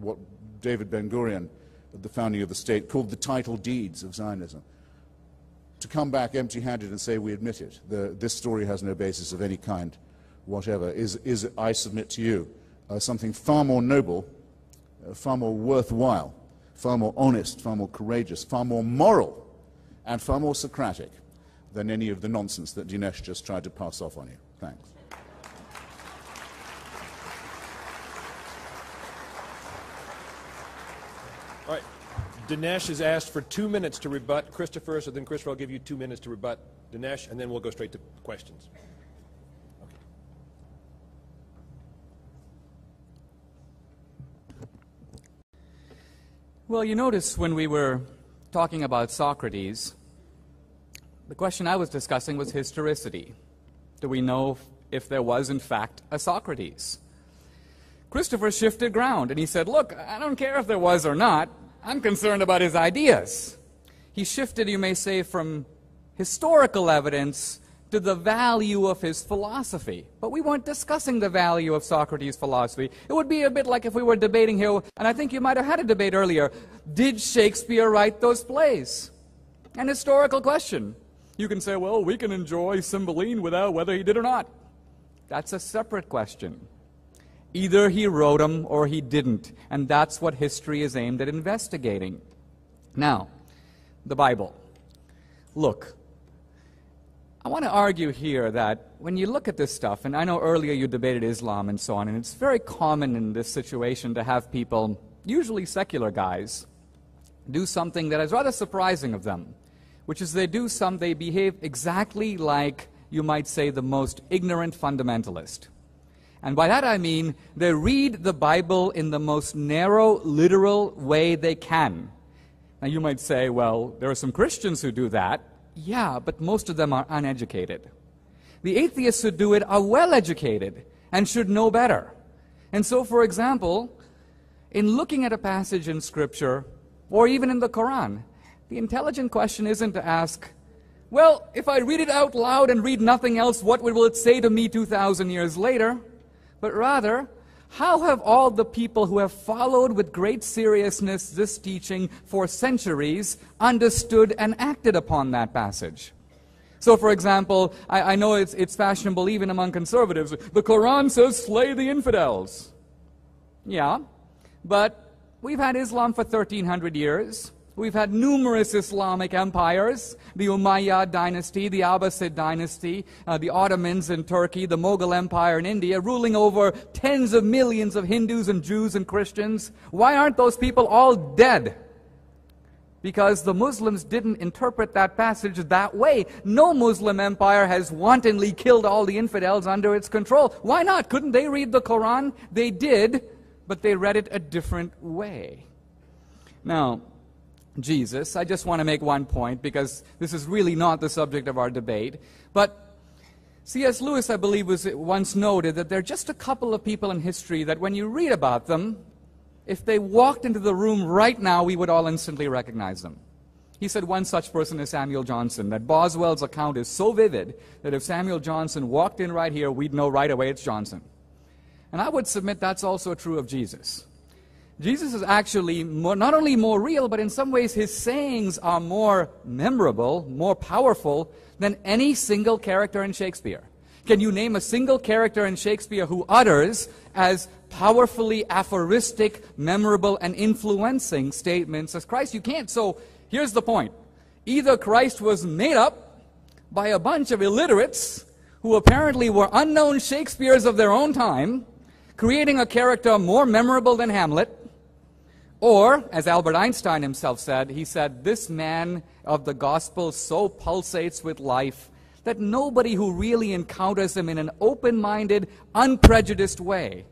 what David Ben-Gurion, at the founding of the state, called the title deeds of Zionism, to come back empty-handed and say we admit it, this story has no basis of any kind whatever, is I submit to you, something far more noble, far more worthwhile, far more honest, far more courageous, far more moral, and far more Socratic than any of the nonsense that Dinesh just tried to pass off on you. Thanks. All right. Dinesh has asked for 2 minutes to rebut Christopher, so then Christopher, I'll give you 2 minutes to rebut Dinesh, and then we'll go straight to questions. Well, you notice when we were talking about Socrates, the question I was discussing was historicity. Do we know if there was, in fact, a Socrates? Christopher shifted ground, and he said, look, I don't care if there was or not. I'm concerned about his ideas. He shifted, you may say, from historical evidence to the value of his philosophy. But we weren't discussing the value of Socrates' philosophy. It would be a bit like if we were debating here, and I think you might have had a debate earlier, did Shakespeare write those plays? An historical question. You can say, well, we can enjoy Cymbeline without whether he did or not. That's a separate question. Either he wrote them or he didn't, and that's what history is aimed at investigating. Now, the Bible. Look, I want to argue here that when you look at this stuff, and I know earlier you debated Islam and so on, and it's very common in this situation to have people, usually secular guys, do something that is rather surprising of them, which is they behave exactly like, you might say, the most ignorant fundamentalist. And by that I mean they read the Bible in the most narrow, literal way they can. Now you might say, well, there are some Christians who do that. Yeah, but most of them are uneducated. The atheists who do it are well-educated and should know better. And so, for example, in looking at a passage in Scripture, or even in the Quran, the intelligent question isn't to ask, well, if I read it out loud and read nothing else, what will it say to me 2,000 years later? But rather, how have all the people who have followed with great seriousness this teaching for centuries understood and acted upon that passage? So, for example, I know it's fashionable even among conservatives. The Quran says, slay the infidels. Yeah, but we've had Islam for 1,300 years. We've had numerous Islamic empires, the Umayyad dynasty, the Abbasid dynasty, the Ottomans in Turkey, the Mughal Empire in India, ruling over tens of millions of Hindus and Jews and Christians. Why aren't those people all dead? Because the Muslims didn't interpret that passage that way. No Muslim empire has wantonly killed all the infidels under its control. Why not? Couldn't they read the Quran? They did, but they read it a different way. Now, Jesus, I just want to make one point because this is really not the subject of our debate. But C.S. Lewis, I believe, once noted that there are just a couple of people in history that when you read about them, if they walked into the room right now, we would all instantly recognize them. He said one such person is Samuel Johnson, that Boswell's account is so vivid that if Samuel Johnson walked in right here, we'd know right away it's Johnson. And I would submit that's also true of Jesus. Jesus is actually not only more real, but in some ways his sayings are more memorable, more powerful than any single character in Shakespeare. Can you name a single character in Shakespeare who utters as powerfully aphoristic, memorable, and influencing statements as Christ? You can't. So here's the point. Either Christ was made up by a bunch of illiterates who apparently were unknown Shakespeares of their own time, creating a character more memorable than Hamlet, or, as Albert Einstein himself said, he said, this man of the gospel so pulsates with life that nobody who really encounters him in an open-minded, unprejudiced way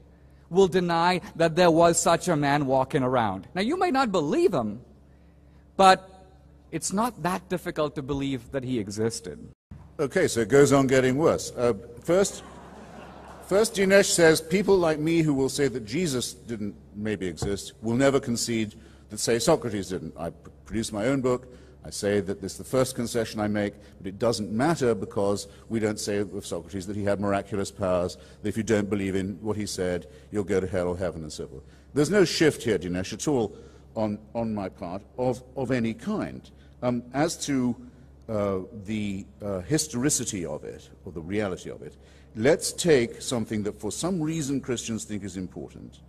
will deny that there was such a man walking around. Now, you may not believe him, but it's not that difficult to believe that he existed. Okay, so it goes on getting worse. First, Dinesh says, people like me who will say that Jesus didn't maybe exist will never concede that, say, Socrates didn't. I produce my own book. I say that this is the first concession I make, but it doesn't matter because we don't say of Socrates that he had miraculous powers, that if you don't believe in what he said, you'll go to hell or heaven and so forth. There's no shift here, Dinesh, at all on my part of any kind. As to the historicity of it, or the reality of it, let's take something that for some reason Christians think is important,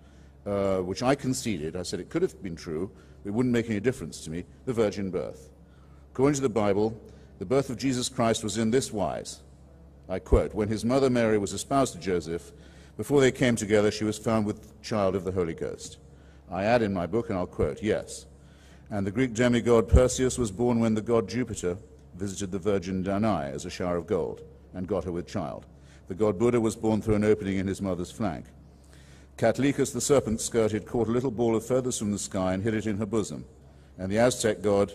which I conceded. I said it could have been true, but it wouldn't make any difference to me, the virgin birth. According to the Bible, the birth of Jesus Christ was in this wise. I quote, when his mother Mary was espoused to Joseph, before they came together, she was found with child of the Holy Ghost. I add in my book, and I'll quote, yes. And the Greek demigod Perseus was born when the god Jupiter visited the virgin Danae as a shower of gold and got her with child. The god Buddha was born through an opening in his mother's flank. Catlicus, the serpent-skirted, caught a little ball of feathers from the sky and hid it in her bosom. And the Aztec god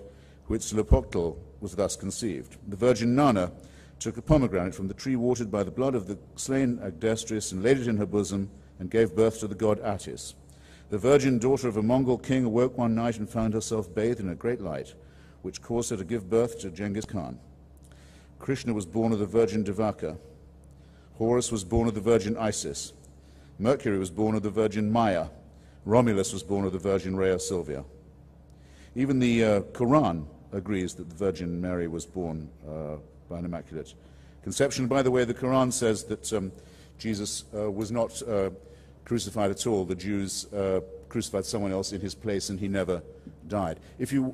Huitzilopochtli was thus conceived. The virgin Nana took a pomegranate from the tree watered by the blood of the slain Agdestris and laid it in her bosom and gave birth to the god Attis. The virgin daughter of a Mongol king awoke one night and found herself bathed in a great light, which caused her to give birth to Genghis Khan. Krishna was born of the virgin Devaka. Horus was born of the virgin Isis. Mercury was born of the virgin Maya. Romulus was born of the virgin Rhea Silvia. Even the Quran agrees that the Virgin Mary was born by an immaculate conception. By the way, the Quran says that Jesus was not crucified at all. The Jews crucified someone else in his place, and he never died.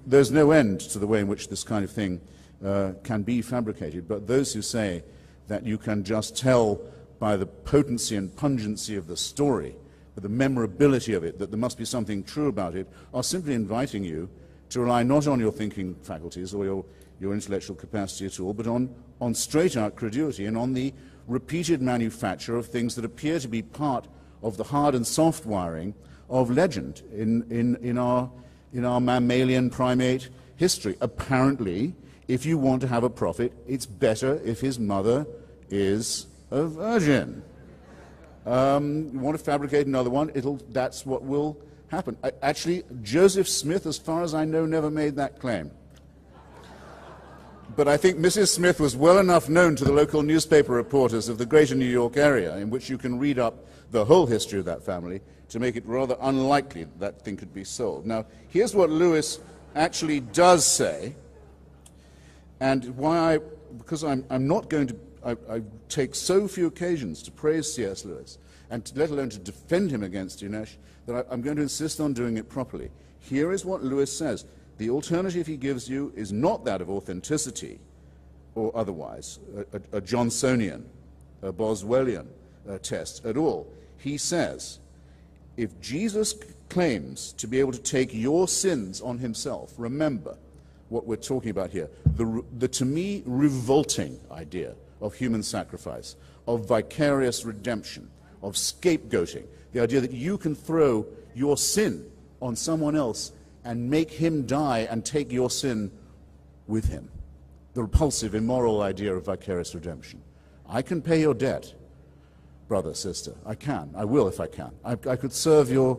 There's no end to the way in which this kind of thing can be fabricated, but those who say that you can just tell by the potency and pungency of the story, by the memorability of it, that there must be something true about it, are simply inviting you to rely not on your thinking faculties or your intellectual capacity at all, but on straight-out credulity and on the repeated manufacture of things that appear to be part of the hard and soft wiring of legend in our mammalian primate history. Apparently, if you want to have a prophet, it's better if his mother is a virgin. You want to fabricate another one, that's what will happen. Actually, Joseph Smith, as far as I know, never made that claim. But I think Mrs. Smith was well enough known to the local newspaper reporters of the greater New York area, in which you can read up the whole history of that family, to make it rather unlikely that that thing could be sold. Now, here's what Lewis actually does say, and why because I'm not going to, I take so few occasions to praise C.S. Lewis, and let alone to defend him against Dinesh, that I'm going to insist on doing it properly. Here is what Lewis says. The alternative he gives you is not that of authenticity or otherwise, a Johnsonian, a Boswellian test at all. He says, if Jesus claims to be able to take your sins on himself, remember what we're talking about here, the to me revolting idea of human sacrifice, of vicarious redemption, of scapegoating, the idea that you can throw your sin on someone else and make him die and take your sin with him. The repulsive, immoral idea of vicarious redemption. I can pay your debt, brother, sister. I can. I will if I can. I could serve your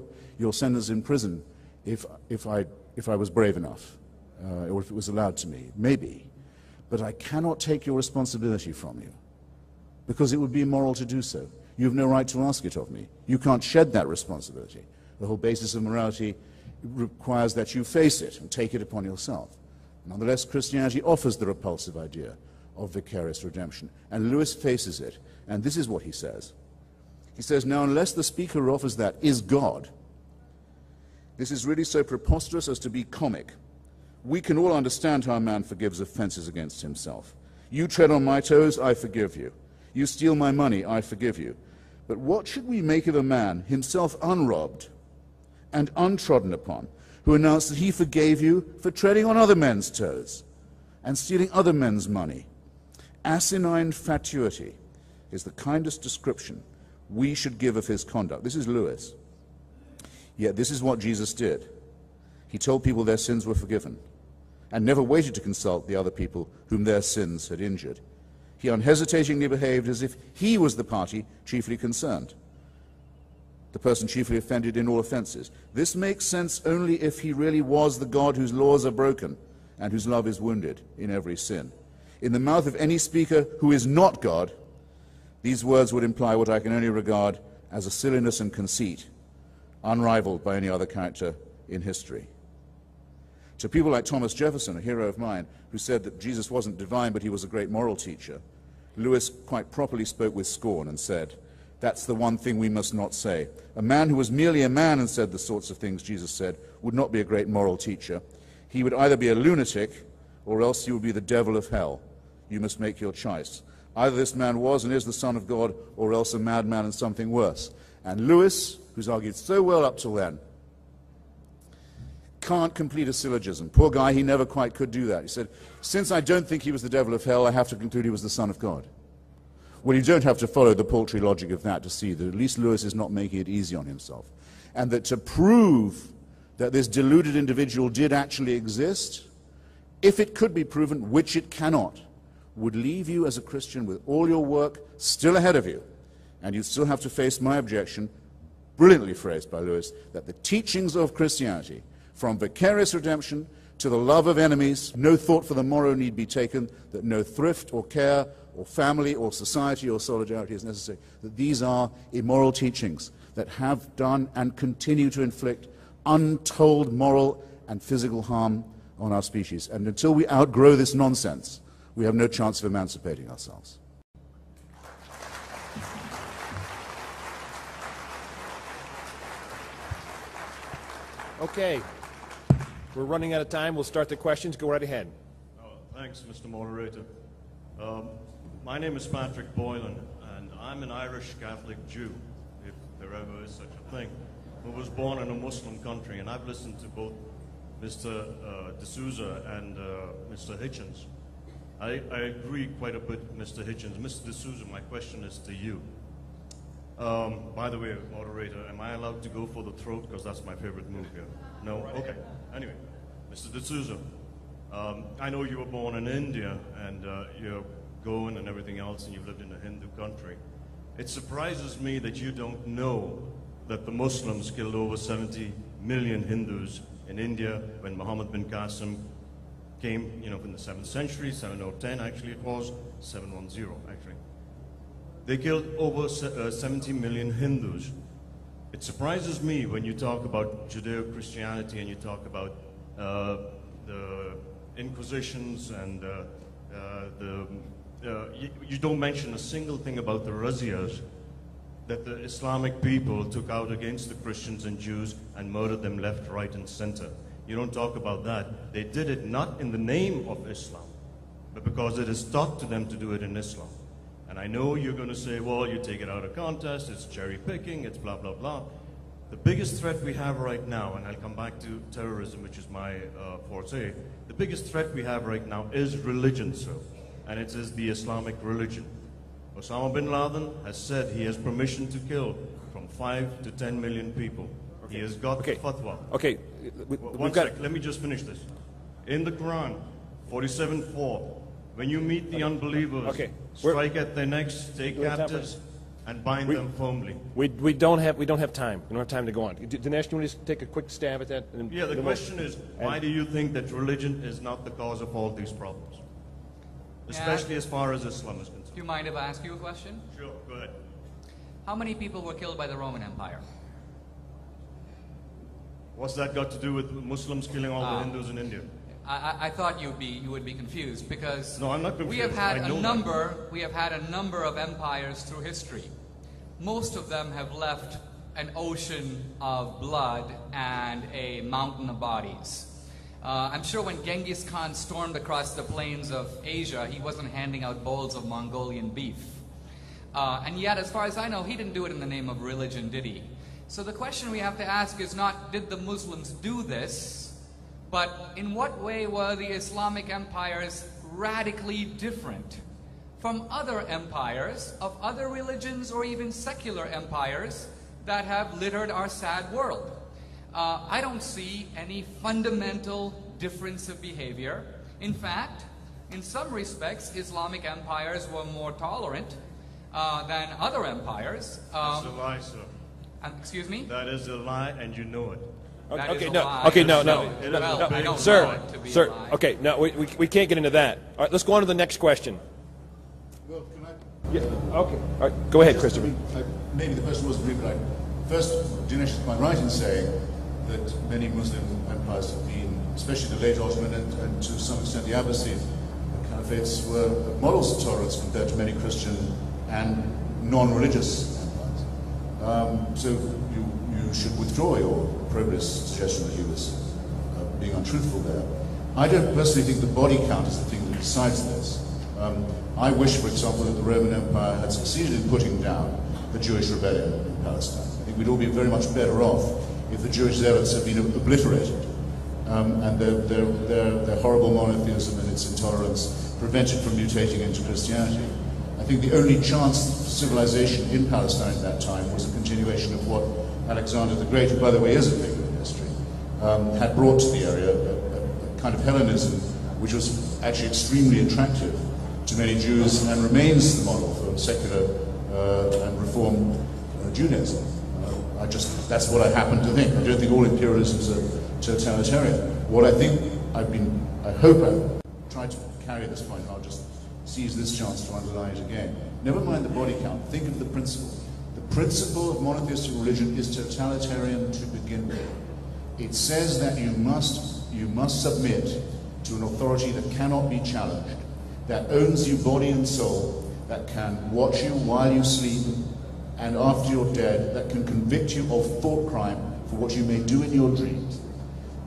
sentence in prison if I was brave enough, or if it was allowed to me. Maybe. But I cannot take your responsibility from you, because it would be immoral to do so. You have no right to ask it of me. You can't shed that responsibility. The whole basis of morality requires that you face it and take it upon yourself. Nonetheless, Christianity offers the repulsive idea of vicarious redemption, and Lewis faces it, and this is what he says. He says, now, unless the speaker who offers that is God, this is really so preposterous as to be comic. We can all understand how a man forgives offenses against himself. You tread on my toes, I forgive you. You steal my money, I forgive you. But what should we make of a man, himself unrobbed and untrodden upon, who announced that he forgave you for treading on other men's toes and stealing other men's money? Asinine fatuity is the kindest description we should give of his conduct. This is Lewis. Yet this is what Jesus did. He told people their sins were forgiven and never waited to consult the other people whom their sins had injured. He unhesitatingly behaved as if he was the party chiefly concerned, the person chiefly offended in all offenses. This makes sense only if he really was the God whose laws are broken and whose love is wounded in every sin. In the mouth of any speaker who is not God, these words would imply what I can only regard as a silliness and conceit, unrivaled by any other character in history. To people like Thomas Jefferson, a hero of mine, who said that Jesus wasn't divine but he was a great moral teacher, Lewis quite properly spoke with scorn and said, that's the one thing we must not say. A man who was merely a man and said the sorts of things Jesus said would not be a great moral teacher. He would either be a lunatic or else he would be the devil of hell. You must make your choice. Either this man was and is the Son of God, or else a madman and something worse. And Lewis, who's argued so well up till then, can't complete a syllogism. Poor guy, he never quite could do that. He said, since I don't think he was the devil of hell, I have to conclude he was the Son of God. Well, you don't have to follow the paltry logic of that to see that at least Lewis is not making it easy on himself. And that to prove that this deluded individual did actually exist, if it could be proven, which it cannot, would leave you as a Christian with all your work still ahead of you. And you still have to face my objection, brilliantly phrased by Lewis, that the teachings of Christianity, from vicarious redemption to the love of enemies, no thought for the morrow need be taken, that no thrift or care or family or society or solidarity is necessary, that these are immoral teachings that have done and continue to inflict untold moral and physical harm on our species. And until we outgrow this nonsense, we have no chance of emancipating ourselves. Okay. We're running out of time. We'll start the questions. Go right ahead. Thanks, Mr. Moderator. My name is Patrick Boylan, and I'm an Irish Catholic Jew, if there ever is such a thing, who was born in a Muslim country, and I've listened to both Mr. DSouza and Mr. Hitchens. I agree quite a bit with Mr. Hitchens. Mr. DSouza, my question is to you. By the way, moderator, am I allowed to go for the throat? Because that's my favorite move here. No? Okay. Anyway, Mr. DSouza, I know you were born in India, and you're Goan and everything else, and you've lived in a Hindu country. It surprises me that you don't know that the Muslims killed over 70 million Hindus in India when Muhammad bin Qasim came, in the 7th century, 7010 actually it was, 710 actually. They killed over 70 million Hindus. It surprises me when you talk about Judeo-Christianity and you talk about the Inquisitions and you don't mention a single thing about the razzias that the Islamic people took out against the Christians and Jews and murdered them left, right, and center. You don't talk about that. They did it not in the name of Islam, but because it is taught to them to do it in Islam. And I know you're going to say, well, you take it out of context, it's cherry picking, it's blah, blah, blah. The biggest threat we have right now, and I'll come back to terrorism, which is my forte, the biggest threat we have right now is religion, sir, and it is the Islamic religion. Osama bin Laden has said he has permission to kill from 5 to 10 million people. Okay. He has got the fatwa. Okay. One sec, let me just finish this. In the Quran, 47:4, when you meet the unbelievers, strike at their necks, take captives, and bind them firmly. We don't have time. We don't have time to go on. Dinesh, do you want to just take a quick stab at that? Yeah, the question is, why do you think that religion is not the cause of all these problems? Especially as far as Islam is concerned. Do you mind if I ask you a question? Sure, go ahead. How many people were killed by the Roman Empire? What's that got to do with Muslims killing all the Hindus in India? I thought you would be confused because No, I'm not confused. we have had I know a number of empires through history. Most of them have left an ocean of blood and a mountain of bodies. I'm sure when Genghis Khan stormed across the plains of Asia, he wasn't handing out bowls of Mongolian beef. And yet, as far as I know, he didn't do it in the name of religion, did he? So the question we have to ask is not, did the Muslims do this? But in what way were the Islamic empires radically different from other empires of other religions or even secular empires that have littered our sad world? I don't see any fundamental difference of behavior. In fact, in some respects, Islamic empires were more tolerant than other empires. That's a lie, sir. Excuse me? That is a lie, and you know it. Okay, no. Sir, okay, no, we can't get into that. All right, let's go on to the next question. Well, can I? Yeah, okay. All right, go ahead, Christopher. Maybe the question wasn't brief, but first, Dinesh is quite right in saying that many Muslim empires have been, especially the late Ottoman and to some extent the Abbasid caliphates, were models of tolerance compared to many Christian and non-religious empires. So you should withdraw your opprobrious suggestion that he was being untruthful there. I don't personally think the body count is the thing that decides this. I wish, for example, that the Roman Empire had succeeded in putting down the Jewish rebellion in Palestine. I think we'd all be very much better off if the Jewish zealots had been obliterated and their horrible monotheism and its intolerance prevented from mutating into Christianity. I think the only chance for civilization in Palestine at that time was a continuation of what Alexander the Great, who by the way is a figure in history, had brought to the area, a kind of Hellenism which was actually extremely attractive to many Jews and remains the model for secular and reform Judaism. That's what I happen to think. I don't think all imperialisms are totalitarian. What I think I hope I've tried to carry this point, and I'll just seize this chance to underline it again. Never mind the body count, think of the principle. The principle of monotheistic religion is totalitarian to begin with. It says that you must submit to an authority that cannot be challenged, that owns you body and soul, that can watch you while you sleep and after you're dead, that can convict you of thought crime for what you may do in your dreams,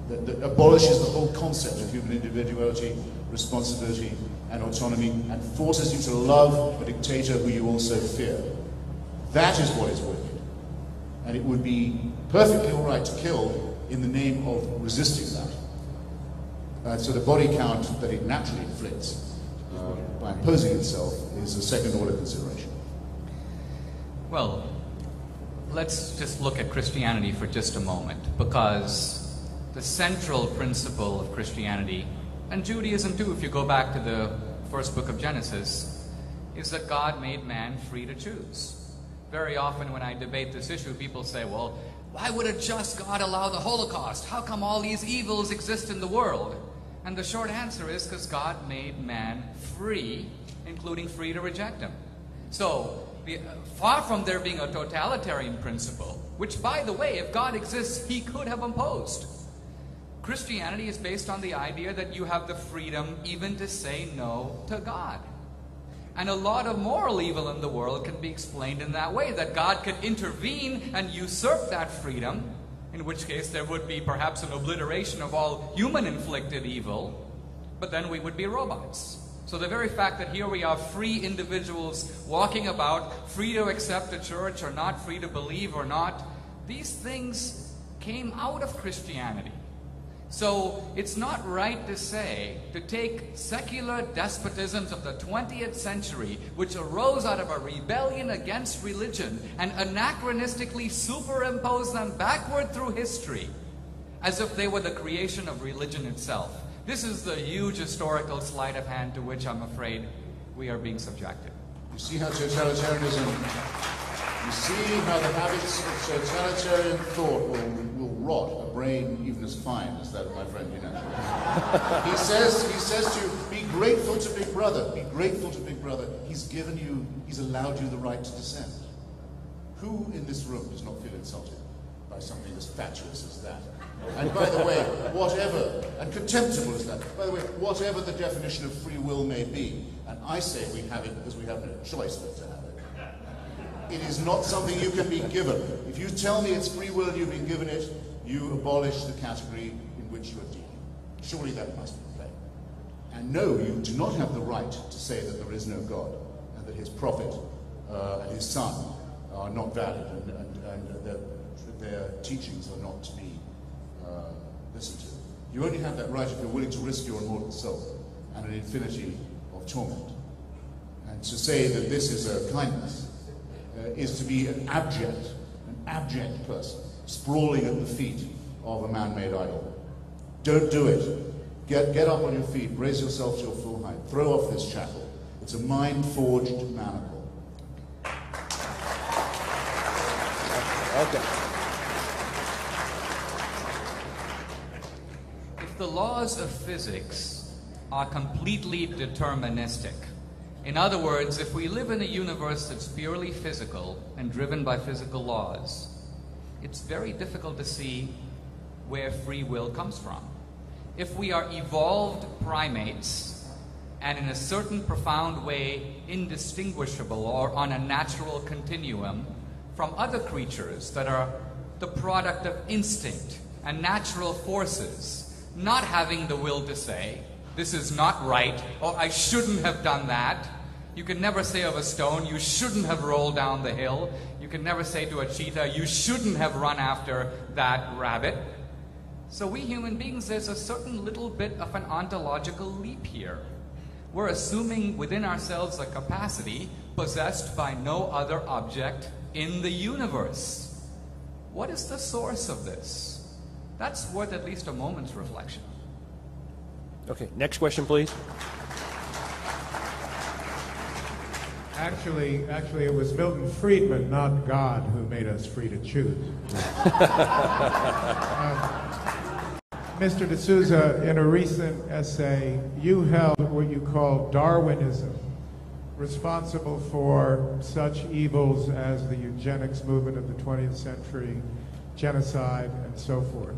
that abolishes the whole concept of human individuality, responsibility and autonomy, and forces you to love a dictator who you also fear. That is what is wicked. And it would be perfectly all right to kill in the name of resisting that. So the body count that it naturally inflicts by imposing itself is a second-order consideration. Well, let's just look at Christianity for just a moment, because the central principle of Christianity, and Judaism too, if you go back to the first book of Genesis, is that God made man free to choose. Very often when I debate this issue, people say, well, why would a just God allow the Holocaust? How come all these evils exist in the world? And the short answer is because God made man free, including free to reject him. So, far from there being a totalitarian principle, which, by the way, if God exists, he could have imposed. Christianity is based on the idea that you have the freedom even to say no to God. And a lot of moral evil in the world can be explained in that way, that God could intervene and usurp that freedom, in which case there would be perhaps an obliteration of all human-inflicted evil, but then we would be robots. So the very fact that here we are free individuals walking about, free to accept a church or not, free to believe or not, these things came out of Christianity. So it's not right to say, to take secular despotisms of the 20th century, which arose out of a rebellion against religion, and anachronistically superimpose them backward through history, as if they were the creation of religion itself. This is the huge historical sleight of hand to which I'm afraid we are being subjected. You see how totalitarianism, you see how the habits of totalitarian thought will rot a brain even as fine as that of my friend Dinesh. He says to you, be grateful to Big Brother, be grateful to Big Brother. He's allowed you the right to dissent. Who in this room does not feel insulted by something as fatuous as that. And by the way, whatever, and contemptible as that, by the way, whatever the definition of free will may be, and I say we have it because we have no choice but to have it, it is not something you can be given. If you tell me it's free will and you've been given it, you abolish the category in which you are dealing. Surely that must be plain. And no, you do not have the right to say that there is no God, and that his prophet and his son are not valid, and their teachings are not to be listened to. You only have that right if you're willing to risk your immortal soul and an infinity of torment. And to say that this is a kindness is to be an abject person, sprawling at the feet of a man-made idol. Don't do it. Get up on your feet, raise yourself to your full height, throw off this shackle. It's a mind-forged manacle. Okay. If the laws of physics are completely deterministic, in other words, if we live in a universe that's purely physical and driven by physical laws, it's very difficult to see where free will comes from. If we are evolved primates and in a certain profound way indistinguishable or on a natural continuum from other creatures that are the product of instinct and natural forces, not having the will to say, this is not right, or I shouldn't have done that. You can never say of a stone, you shouldn't have rolled down the hill. You can never say to a cheetah, you shouldn't have run after that rabbit. So we human beings, there's a certain little bit of an ontological leap here. We're assuming within ourselves a capacity possessed by no other object in the universe. What is the source of this? That's worth at least a moment's reflection. Okay, next question, please. Actually, it was Milton Friedman, not God, who made us free to choose. Mr. DeSouza, in a recent essay, you held what you call Darwinism responsible for such evils as the eugenics movement of the 20th century, genocide, and so forth.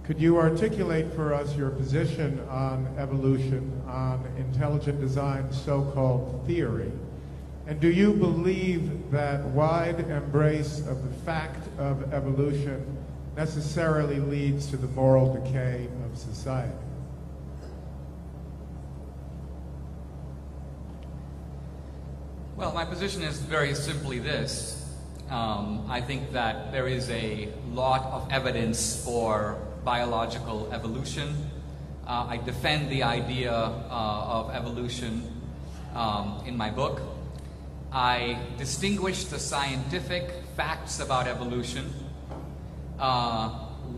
Could you articulate for us your position on evolution, on intelligent design's so-called theory? And do you believe that wide embrace of the fact of evolution necessarily leads to the moral decay of society? Well, my position is very simply this. I think that there is a lot of evidence for biological evolution. I defend the idea of evolution in my book. I distinguish the scientific facts about evolution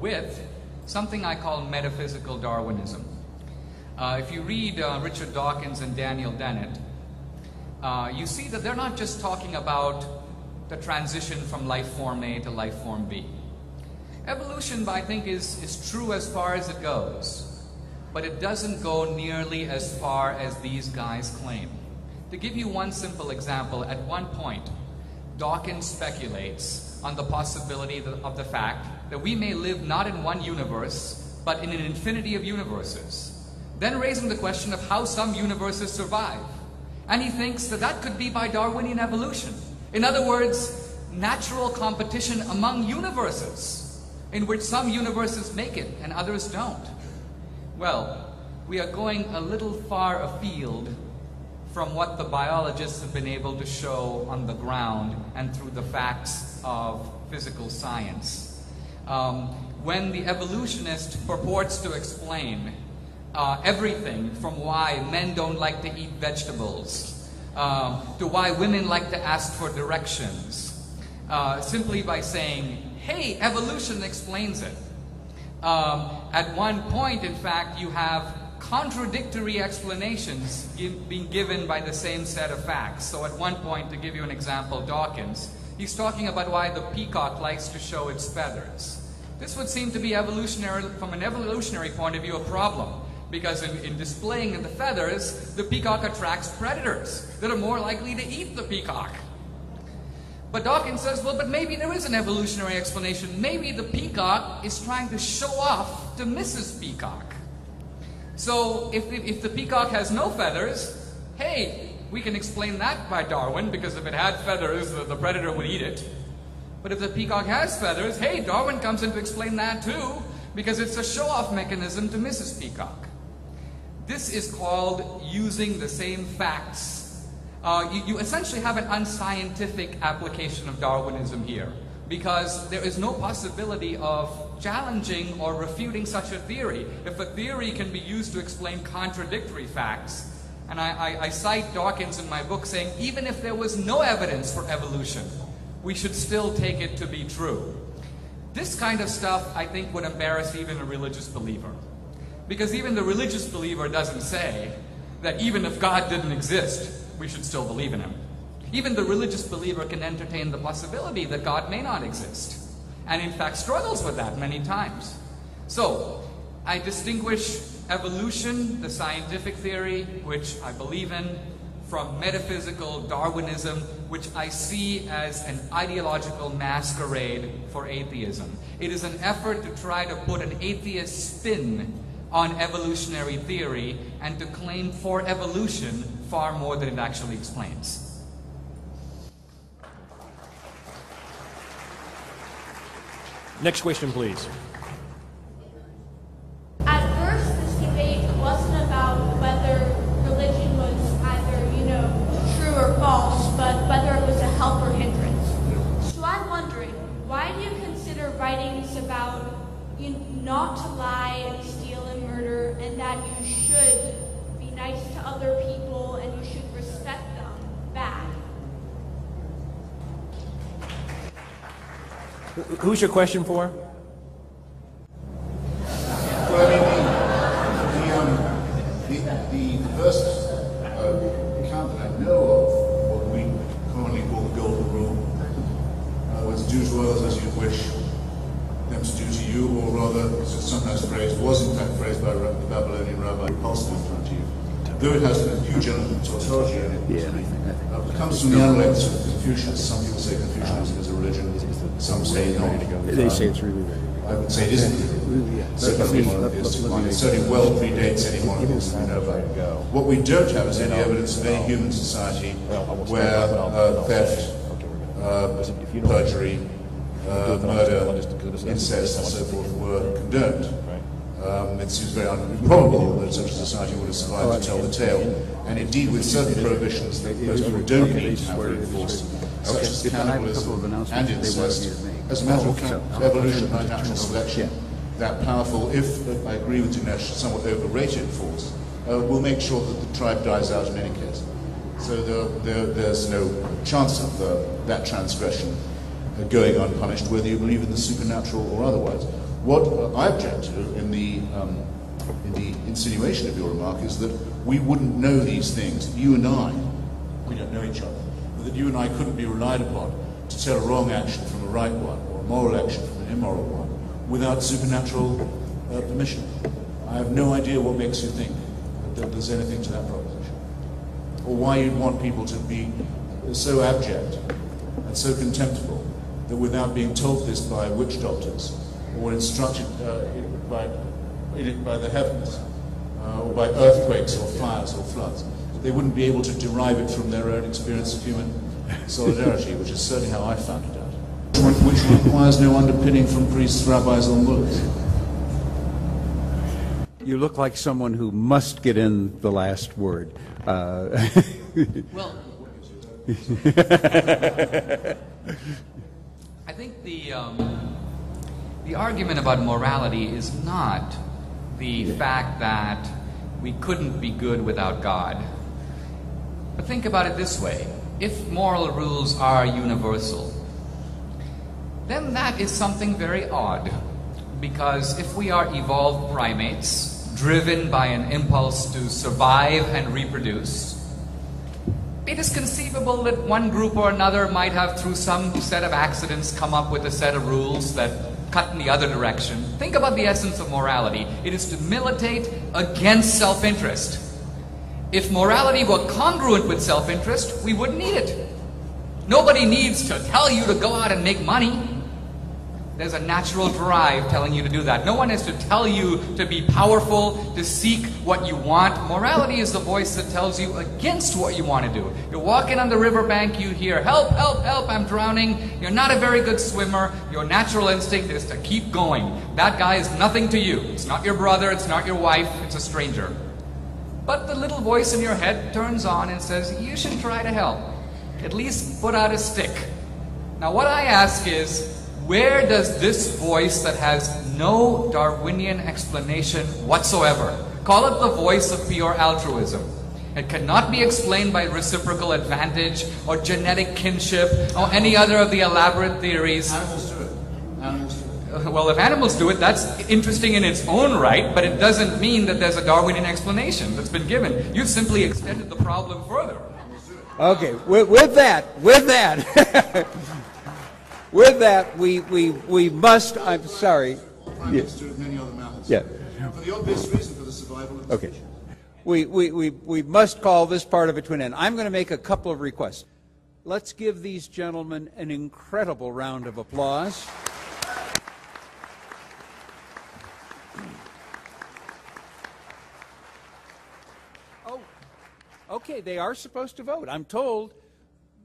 with something I call metaphysical Darwinism. If you read Richard Dawkins and Daniel Dennett, you see that they're not just talking about the transition from life form A to life form B. Evolution, I think, is true as far as it goes, but it doesn't go nearly as far as these guys claim. To give you one simple example, at one point, Dawkins speculates on the possibility of the fact that we may live not in one universe, but in an infinity of universes. Then raising the question of how some universes survive. And he thinks that that could be by Darwinian evolution. In other words, natural competition among universes, in which some universes make it and others don't. Well, we are going a little far afield from what the biologists have been able to show on the ground and through the facts of physical science. When the evolutionist purports to explain everything from why men don't like to eat vegetables to why women like to ask for directions, simply by saying, hey, evolution explains it. At one point, in fact, you have contradictory explanations being given by the same set of facts. So at one point, to give you an example, Dawkins, he's talking about why the peacock likes to show its feathers. This would seem to be evolutionary, from an evolutionary point of view, a problem. Because in displaying the feathers, the peacock attracts predators that are more likely to eat the peacock. But Dawkins says, well, but maybe there is an evolutionary explanation. Maybe the peacock is trying to show off to Mrs. Peacock. So if the peacock has no feathers, hey, we can explain that by Darwin, because if it had feathers, the predator would eat it. But if the peacock has feathers, hey, Darwin comes in to explain that too, because it's a show-off mechanism to Mrs. Peacock. This is called using the same facts. You essentially have an unscientific application of Darwinism here, because there is no possibility of challenging or refuting such a theory. If a theory can be used to explain contradictory facts, and I cite Dawkins in my book saying, even if there was no evidence for evolution, we should still take it to be true. This kind of stuff, I think, would embarrass even a religious believer. Because even the religious believer doesn't say that even if God didn't exist, we should still believe in him. Even the religious believer can entertain the possibility that God may not exist, and in fact struggles with that many times. So, I distinguish evolution, the scientific theory, which I believe in, from metaphysical Darwinism, which I see as an ideological masquerade for atheism. It is an effort to try to put an atheist spin on evolutionary theory and to claim for evolution far more than it actually explains. Next question, please. At first, this debate wasn't about whether religion was either, true or false, but whether it was a help or hindrance. So I'm wondering, why do you consider writings about not to lie, steal, and murder, and that you should be nice to other people and you should respect them bad? Who's your question for? Well, I mean, the first account that I know of, what we commonly call the Golden Rule, was do to others as you wish them to do to you, or rather, as it's sometimes phrased, was in fact phrased by the Babylonian rabbi Pastor in front of you. Though it has a huge element of tautology in it, it comes from the analects of Confucius. Some people say Confucianism is a religion, some say not. They say it's really ready. I would say it isn't. Certainly well predates any monotheism we know about. What we don't have is any evidence of any human society where theft, perjury, murder, incest, and so forth were condoned. It seems very improbable that such a society would have survived to tell the tale. And indeed, with certain prohibitions that most people don't need to have reinforced, such as cannibalism and incest, as a matter of fact, evolution by natural selection, that powerful, if, I agree with Dinesh, somewhat overrated force, will make sure that the tribe dies out in any case. So there's no chance of that transgression going unpunished, whether you believe in the supernatural or otherwise. What I object to in the insinuation of your remark is that we wouldn't know these things. You and I, we don't know each other, but that you and I couldn't be relied upon to tell a wrong action from a right one, or a moral action from an immoral one, without supernatural permission. I have no idea what makes you think that there's anything to that proposition, or why you'd want people to be so abject and so contemptible that without being told this by witch doctors, or instructed by the heavens, or by earthquakes or fires or floods, that they wouldn't be able to derive it from their own experience of human solidarity, which is certainly how I found it out, which requires no underpinning from priests, rabbis, or mullahs. You look like someone who must get in the last word. Well, I think the argument about morality is not the fact that we couldn't be good without God. But think about it this way. If moral rules are universal, then that is something very odd. Because if we are evolved primates, driven by an impulse to survive and reproduce, it is conceivable that one group or another might have, through some set of accidents, come up with a set of rules that cut in the other direction. Think about the essence of morality. It is to militate against self-interest. If morality were congruent with self-interest, we wouldn't need it. Nobody needs to tell you to go out and make money. There's a natural drive telling you to do that. No one has to tell you to be powerful, to seek what you want. Morality is the voice that tells you against what you want to do. You're walking on the riverbank, you hear, help, help, help, I'm drowning. You're not a very good swimmer. Your natural instinct is to keep going. That guy is nothing to you. It's not your brother, it's not your wife, it's a stranger. But the little voice in your head turns on and says, you should try to help. At least put out a stick. Now what I ask is, where does this voice that has no Darwinian explanation whatsoever, call it the voice of pure altruism, it cannot be explained by reciprocal advantage or genetic kinship or any other of the elaborate theories. Animals do it. Animals do it. Well, if animals do it, that's interesting in its own right, but it doesn't mean that there's a Darwinian explanation that's been given. You've simply extended the problem further. Okay, with that, with that, we must, I'm sorry. Yes. Many other matters. Yeah. For the obvious reason, for the survival of the Okay. species. We must call this part of it to an end. I'm going to make a couple of requests. Let's give these gentlemen an incredible round of applause. Oh, okay, they are supposed to vote. I'm told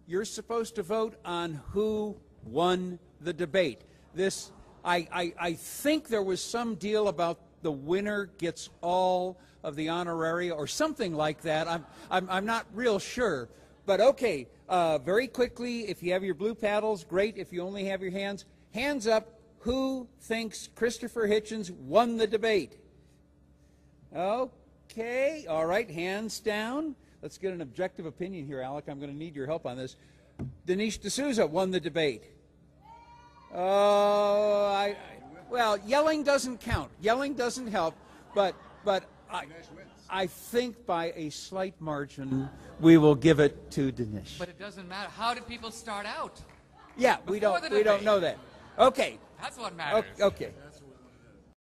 you're supposed to vote on who won the debate. This, I think there was some deal about the winner gets all of the honoraria or something like that. I'm not real sure. But okay, very quickly, if you have your blue paddles, great. If you only have your hands up, who thinks Christopher Hitchens won the debate? Okay, all right, hands down. Let's get an objective opinion here, Alec. I'm going to need your help on this. Dinesh DSouza won the debate. Well, yelling doesn't count. Yelling doesn't help, but I think by a slight margin we will give it to Dinesh. But it doesn't matter. How did people start out? Yeah, we don't know that. Okay. That's what matters. Okay.